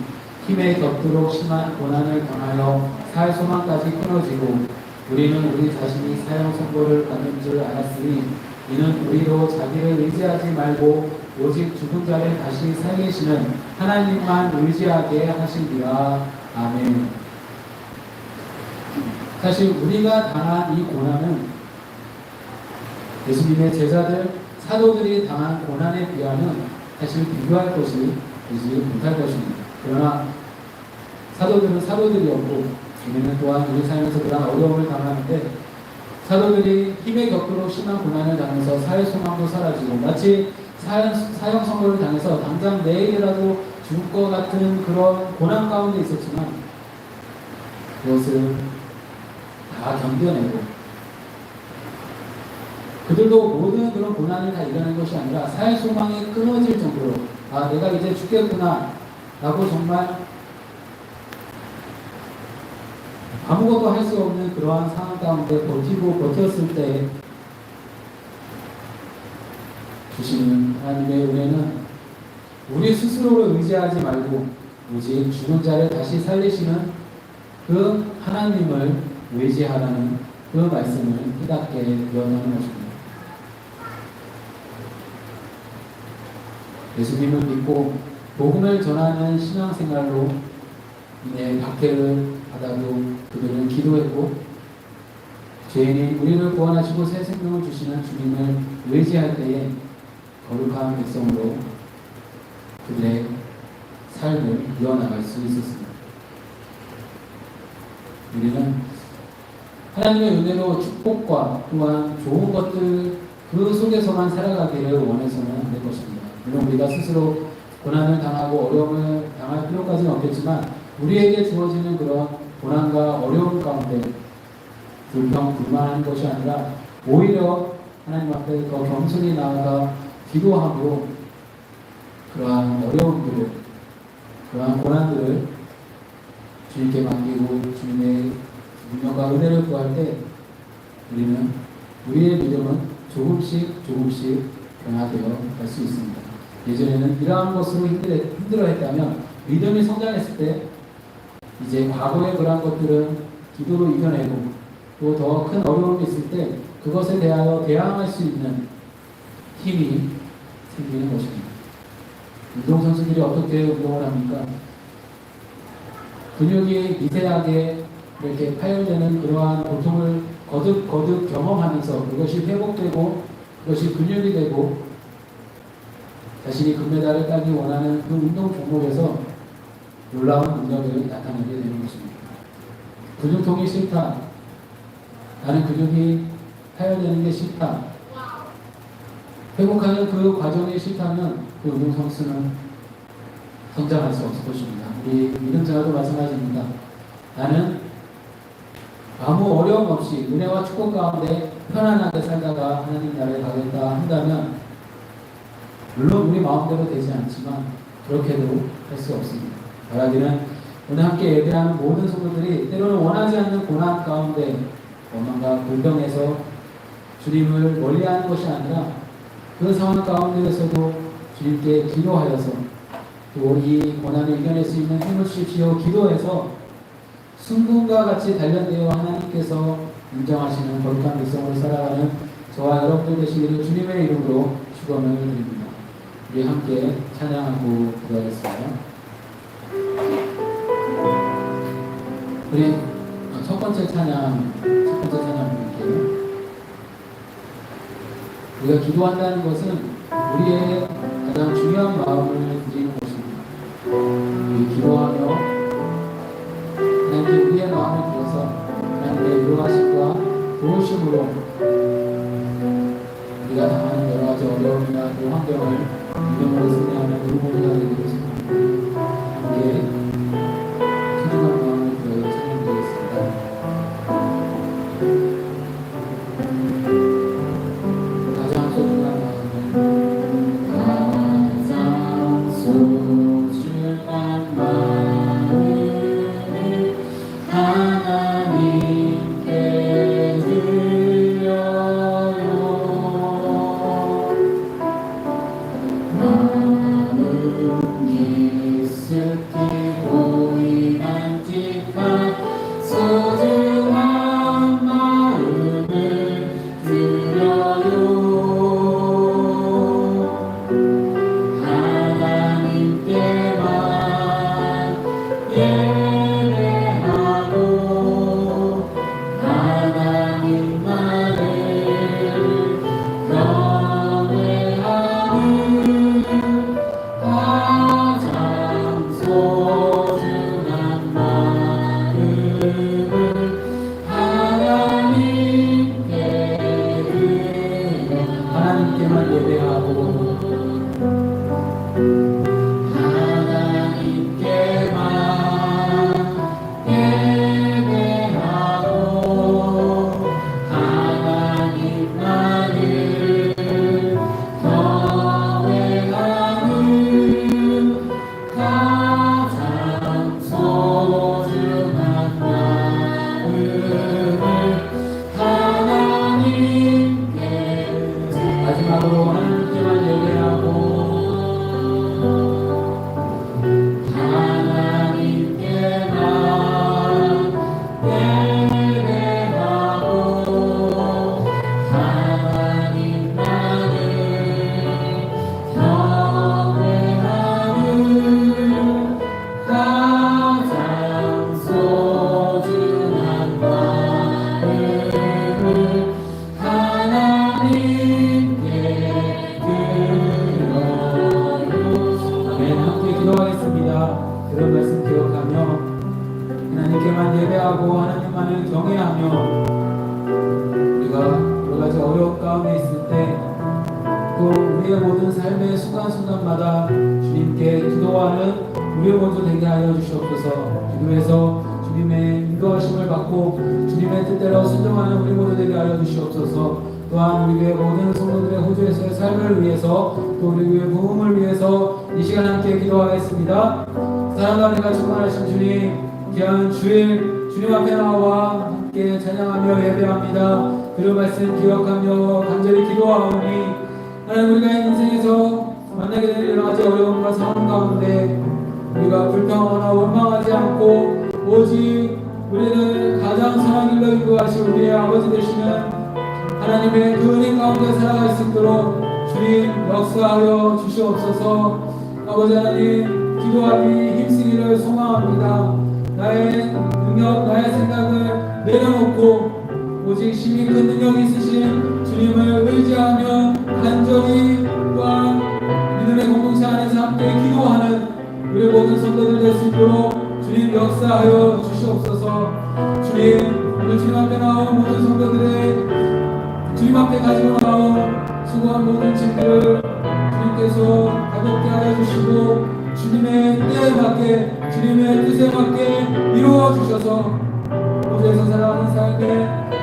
힘에 겹도록 심한 고난을 당하여 살 소망까지 끊어지고 우리는 우리 자신이 사형 선고를 받는 줄 알았으니 이는 우리로 자기를 의지하지 말고 오직 죽은 자를 다시 살리시는 하나님만 의지하게 하시리라. 아멘. 사실 우리가 당한 이 고난은 예수님의 제자들, 사도들이 당한 고난에 비하면 사실 비교할 것이 되지 못할 것입니다. 그러나 사도들은 사도들이었고 우리는 또한 우리 삶에서 그런 어려움을 당하는데 사도들이 힘에 격도록 심한 고난을 당해서 사회 소망도 사라지고 마치 사형 선고를 당해서 당장 내일이라도 죽을 것 같은 그런 고난 가운데 있었지만 그것을 다 견뎌내고 그들도 모든 그런 고난을 다 이겨낸 것이 아니라 사회 소망이 끊어질 정도로 아 내가 이제 죽겠구나 라고 정말 아무것도 할 수 없는 그러한 상황 가운데 버텼을 때 주시는 하나님의 은혜는 우리 스스로를 의지하지 말고 오직 죽은 자를 다시 살리시는 그 하나님을 의지하라는 그 말씀을 깨닫게 되어가는 것입니다. 예수님을 믿고 복음을 전하는 신앙생활로 인해 박해를 받아도 그들은 기도했고 죄인인 우리를 구원하시고 새 생명을 주시는 주님을 의지할 때에 거룩한 백성으로 그들의 삶을 이어나갈 수 있었습니다. 우리는 하나님의 은혜로 축복과 또한 좋은 것들 그 속에서만 살아가기를 원해서는 안 될 것입니다. 물론 우리가 스스로 고난을 당하고 어려움을 당할 필요까지는 없겠지만 우리에게 주어지는 그런 고난과 어려움 가운데 불평, 불만하는 것이 아니라 오히려 하나님 앞에 더 겸손히 나아가 기도하고 그러한 어려움들을, 그러한 고난들을 주님께 맡기고 주님의 능력과 은혜를 구할 때 우리는 우리의 믿음은 조금씩 변화되어 갈 수 있습니다. 예전에는 이러한 것으로 힘들어했다면 믿음이 성장했을 때 이제 과거의 그러한 것들은 기도로 이겨내고 또 더 큰 어려움이 있을 때 그것에 대하여 대항할 수 있는 힘이 생기는 것입니다. 운동선수들이 어떻게 운동을 합니까? 근육이 미세하게 이렇게 파열되는 그러한 고통을 거듭 경험하면서 그것이 회복되고 그것이 근육이 되고 자신이 금메달을 따기 원하는 그 운동 종목에서 놀라운 능력을 나타내게 되는 것입니다. 근육통이 싫다. 나는 근육이 파열되는 게 싫다. 회복하는 그 과정이 싫다면 그 운동선수는 성장할 수 없을 것입니다. 우리 믿음자도 마찬가지입니다. 나는 아무 어려움 없이 은혜와 축복 가운데 편안하게 살다가 하나님 나라에 가겠다 한다면 물론 우리 마음대로 되지 않지만 그렇게도 할 수 없습니다. 바라기는 오늘 함께 예배하는 모든 성도들이 때로는 원하지 않는 고난 가운데 원망과 불평에서 주님을 멀리하는 것이 아니라 그 상황 가운데에서도 주님께 기도하여서 또 이 고난을 이겨낼 수 있는 힘을 주십시오. 기도해서 순금과 같이 단련되어 하나님께서 인정하시는 거룩한 백성으로 살아가는 저와 여러분들 되시기를 주님의 이름으로 축원을 드립니다. 우리 함께 찬양하고 기도하겠습니다. 우리 첫 번째 찬양 드릴게요. 우리가 기도한다는 것은 우리의 가장 중요한 마음을 드리는 것입니다. 우리 기도하며 하나님께 우리의 마음을 들어서 하나님의 인도하심과 도우심으로 우리가 당하는 여러 가지 어려움이나 그 환경을 믿음으로 승리하며 누구보다 되겠습니다. 함께 소중한 마음을 들어 찬양드리겠습니다. 가장 소중한 마음을 가장 소중한 마음을 하나님께 드려요. 마음 깊숙이 보이는 듯한 소중한 마음을 드려요. 하나님께만 예배하고 하나님만을 경외하는 가장 소중한 마음을 하나님께 드려. 하나님께만 예배하고 하나님께만 예배하고 하나님만을 경외하는 가장 소중한 마음을 하나님께 마지막으로 하나님께만 예배하고 하나님께만 예배하고 하나님만을 경외하는 가장 소중한 마음을 하나님께 드려요. 아멘. 함께 기도하겠습니다. 그런 말씀 기억하며 하나님께만 예배하고 하나님만을 경외하며 우리가 여러 가지 어려움 가운데 있을 때 또 우리의 모든 삶의 순간순간마다 주님께 기도하는 우리의 모두 되게 하여 주시옵소서. 기도해서 주님의 인도하심을 받고 주님의 뜻대로 순종하는 우리 모두 되게 하여 주시옵소서. 또한 우리 교회 모든 성도들의 호주에서의 삶을 위해서 또 우리 교회 부흥을 위해서 이 시간 함께 기도하겠습니다. 사랑과 내가 충만하신 주님, 귀한 주일 주님 앞에 나와 함께 찬양하며 예배합니다. 그런 말씀 기억하며 간절히 기도하오니 하나님, 우리가 인생에서 만나게 되는 여러 가지 어려움과 상황 가운데 우리가 불평하거나 원망하지 않고 오직 우리를 가장 선한 길로 인도하신 우리의 아버지 되시는 하나님의 그 은혜 가운데 살아갈 수 있도록 주님 역사하여 주시옵소서. 아버지 하나님, 기도하기 힘쓰기를 소망합니다. 나의 능력, 나의 생각을 내려놓고 오직 심히 큰 능력이 있으신 주님을 의지하며 간절히 또한 믿음의 공동체 안에서 함께 기도하는 우리 모든 성도들 될 수 있도록 주님 역사하여 주시옵소서. 주님, 오늘 주님 앞에 나온 모든 성도들의 주님 앞에 가지고 나온 수고한 모든 짐들을 주님께서 가볍게 하여 주시고 주님의 때에 맞게 주님의 뜻에 맞게 이루어 주셔서 호주에서 살아가는 삶에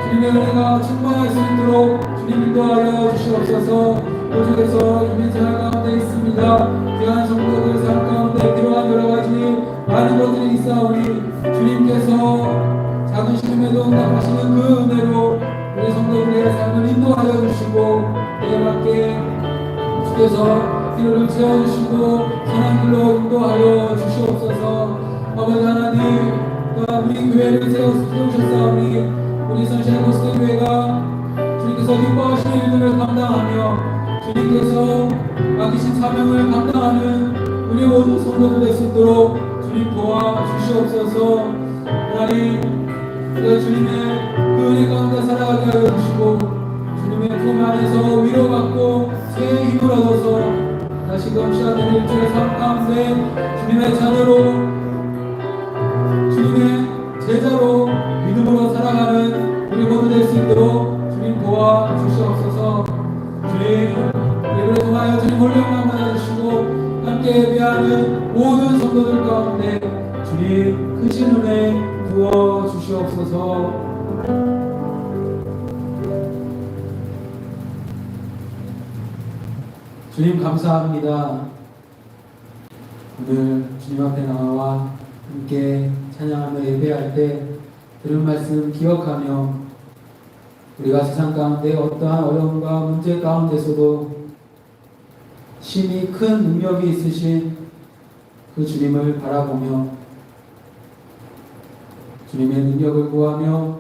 주님의 은혜가 충만할 수 있도록 주님 인도하여 주시옵소서. 호주에서 이민 생활 가운데 있습니다. 귀한 성도들 삶 가운데 필요한 여러 가지 많은 것들이 있사오니 주님께서 작은 시름에도 응답하시는 그 은혜로 우리 성도들의 삶을 인도하여 주시고 때에 맞게 주께서 필요를 채워주시고 선한 길로 인도하여 주시옵소서. 아버지 하나님, 또한 우리 교회를 세우셨사오니 우리 선샤인 고스트 교회가 주님께서 기뻐하시는 일들을 감당하며 주님께서 맡기신 사명을 감당하는 우리 모든 성도들 될 수 있도록 주님 도와주시옵소서. 하나님, 우리가 주님의 그 은혜 가운데 살아가게 하여 주시고 주님의 품 안에서 위로받고 새 힘을 얻어서 다시금 시작된 일주일의 삶 가운데 주님의 자녀로 주님의 제자로 믿음으로 살아가는 우리 모두 될 수 있도록 주님 도와주시옵소서. 주님 예배를 통하여 주님 홀령만 받아주시고 함께 예배하는 모든 성도들 가운데 주님 크신 은혜 부어주시옵소서. 주님 감사합니다. 오늘 주님 앞에 나와 함께 찬양하며 예배할 때 들은 말씀 기억하며 우리가 세상 가운데 어떠한 어려움과 문제 가운데서도 심히 큰 능력이 있으신 그 주님을 바라보며 주님의 능력을 구하며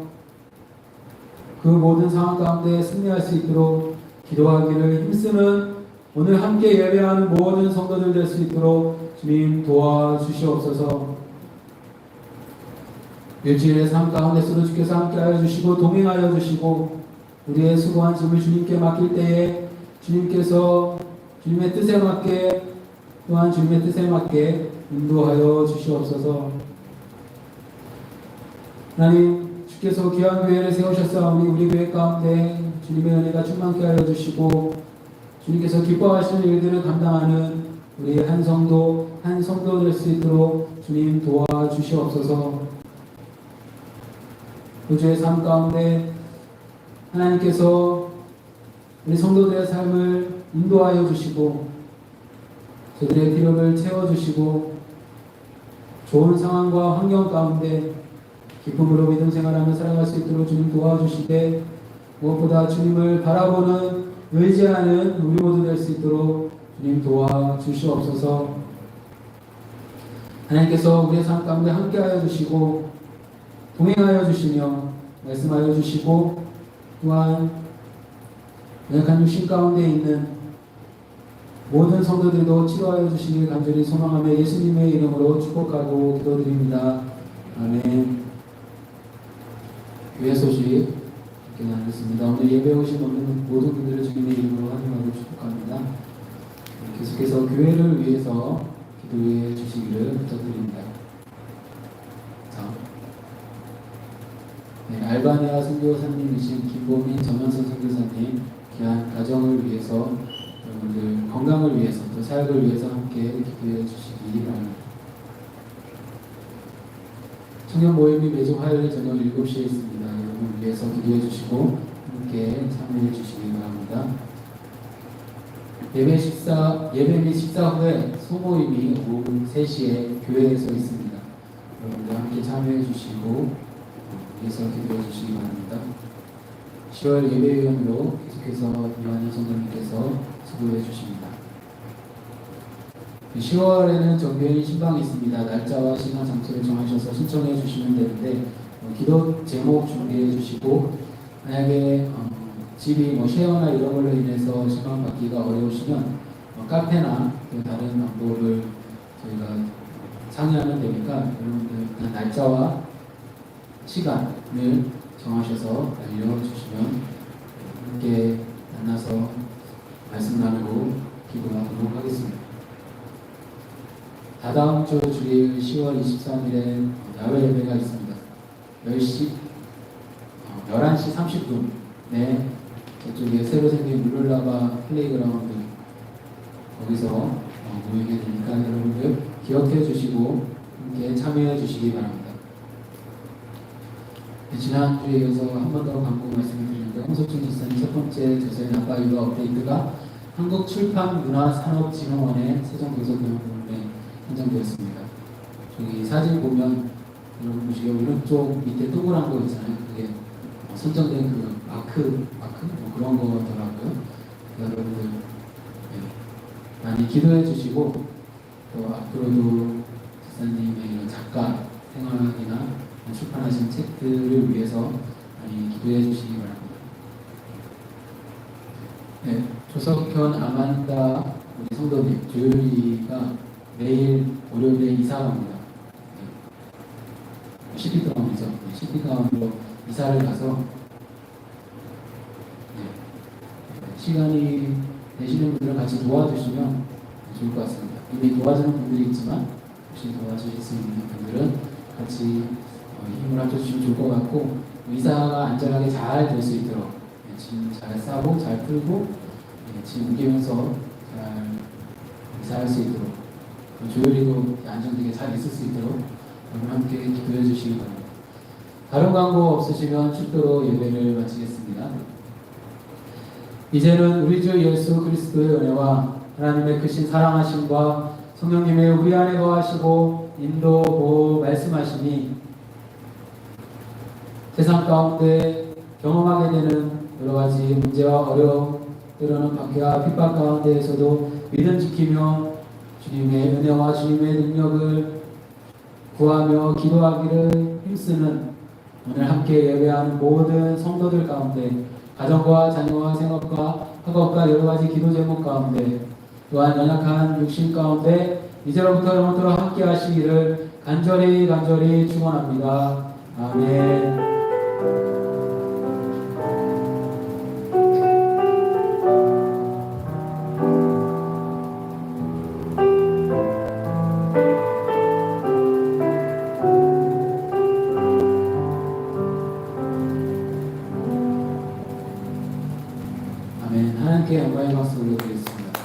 그 모든 상황 가운데 승리할 수 있도록 기도하기를 힘쓰는 오늘 함께 예배하는 모든 성도들 될 수 있도록 주님 도와주시옵소서. 일주일의 삶 가운데서도 주께서 함께하여 주시고 동행하여 주시고 우리의 수고한 짐을 주님께 맡길 때에 주님께서 주님의 뜻에 맞게 또한 주님의 뜻에 맞게 인도하여 주시옵소서. 하나님, 주께서 귀한 교회를 세우셨사오니 우리 교회 가운데 주님의 은혜가 충만케 하여 주시고 주님께서 기뻐하시는 일들을 감당하는 우리 한 성도 될 수 있도록 주님 도와주시옵소서. 우주의 삶 가운데 하나님께서 우리 성도들의 삶을 인도하여 주시고 저들의 필요를 채워주시고 좋은 상황과 환경 가운데 기쁨으로 믿음 생활하며 살아갈 수 있도록 주님 도와주시되 무엇보다 주님을 바라보는 의지하는 우리 모두 될 수 있도록 주님 도와주시옵소서. 하나님께서 우리의 삶 가운데 함께하여 주시고 동행하여 주시며 말씀하여 주시고 또한 연약한 육신 가운데 있는 모든 성도들도 치료하여 주시길 간절히 소망하며 예수님의 이름으로 축복하고 기도드립니다. 아멘. 교회 소식 이렇게 나누겠습니다. 오늘 예배 오신 모든 분들을 주님의 이름으로 환영하고 축복합니다. 계속해서 교회를 위해서 기도해 주시기를 부탁드립니다. 자, 알바니아 선교사님이신 김보민 정현선 선교사님 귀한 가정을 위해서 여러분들 건강을 위해서 또 사역을 위해서 함께 기도해 주시기 바랍니다. 청년 모임이 매주 화요일 저녁 7시에 있습니다. 여러분 위해서 기도해 주시고 함께 참여해 주시기 바랍니다. 예배 및 식사 후에 소모임이 오후 3시에 교회에서 있습니다. 여러분들 함께 참여해 주시고 위해서 기도해 주시기 바랍니다. 10월 예배위원으로 계속해서 이완희 성도님께서 수고해 주십니다. 10월에는 정교인 신방이 있습니다. 날짜와 시간 장소를 정하셔서 신청해 주시면 되는데 기도 제목 준비해 주시고 만약에 집이 쉐어나 이런 걸로 인해서 신방 받기가 어려우시면 카페나 다른 방법을 저희가 상의하면 되니까 여러분들 날짜와 시간을 정하셔서 알려주시면 함께 만나서 말씀 나누고 기도하도록 하겠습니다. 다다음 주 주일 10월 23일에 야외 예배가 있습니다. 11시 30분에 저쪽에 새로 생긴 룰루라바 플레이그라운드 거기서 모이게 되니까 여러분들 기억해 주시고 함께 참여해 주시기 바랍니다. 지난주에 이어서 한 번 더 광고 말씀을 드리는데 홍석준 지사님 첫 번째 저서의 나빠 이거 업데이트가 한국출판문화산업진흥원의 세종도서교육원에 선정되었습니다. 저기 사진 보면 여러분 보시기에 오른쪽 밑에 동그란 거 있잖아요. 그게 선정된 그 마크 뭐 그런 거더라고요. 여러분들 많이 기도해 주시고 또 앞으로도 지사님의 이런 작가 생활이나 출판하신 책들을 위해서 많이 기도해 주시기 바랍니다. 네, 조석현 아만다 우리 성도님 조율이가 내일 월요일에 이사 갑니다. 시티타운이죠. 시티타운으로 이사를 가서 시간이 되시는 분들은 같이 도와주시면 좋을 것 같습니다. 이미 도와주는 분들이 있지만 혹시 도와주실 수 있는 분들은 같이 힘을 합쳐주시면 좋을 것 같고 이사가 안전하게 잘 될 수 있도록 짐 잘 싸고 잘 풀고 짐 옮기면서 잘 이사할 수 있도록 조율이도 안정되게 잘 있을 수 있도록 여러분 함께 기도해 주시기 바랍니다. 다른 광고 없으시면 축도로 예배를 마치겠습니다. 이제는 우리 주 예수 그리스도의 은혜와 하나님의 크신 사랑하심과 성령님의 우리 안에 거하시고 인도 보호 말씀하심이 세상 가운데 경험하게 되는 여러 가지 문제와 어려움, 때로는 박해와 핍박 가운데에서도 믿음 지키며 주님의 은혜와 주님의 능력을 구하며 기도하기를 힘쓰는 오늘 함께 예배하는 모든 성도들 가운데 가정과 자녀와 생업과 학업과 여러 가지 기도 제목 가운데 또한 연약한 육신 가운데 이제로부터 영원토록 함께 하시기를 간절히 축원합니다. 아멘. 아멘. 하나님께 영광의 박수 올려드리겠습니다.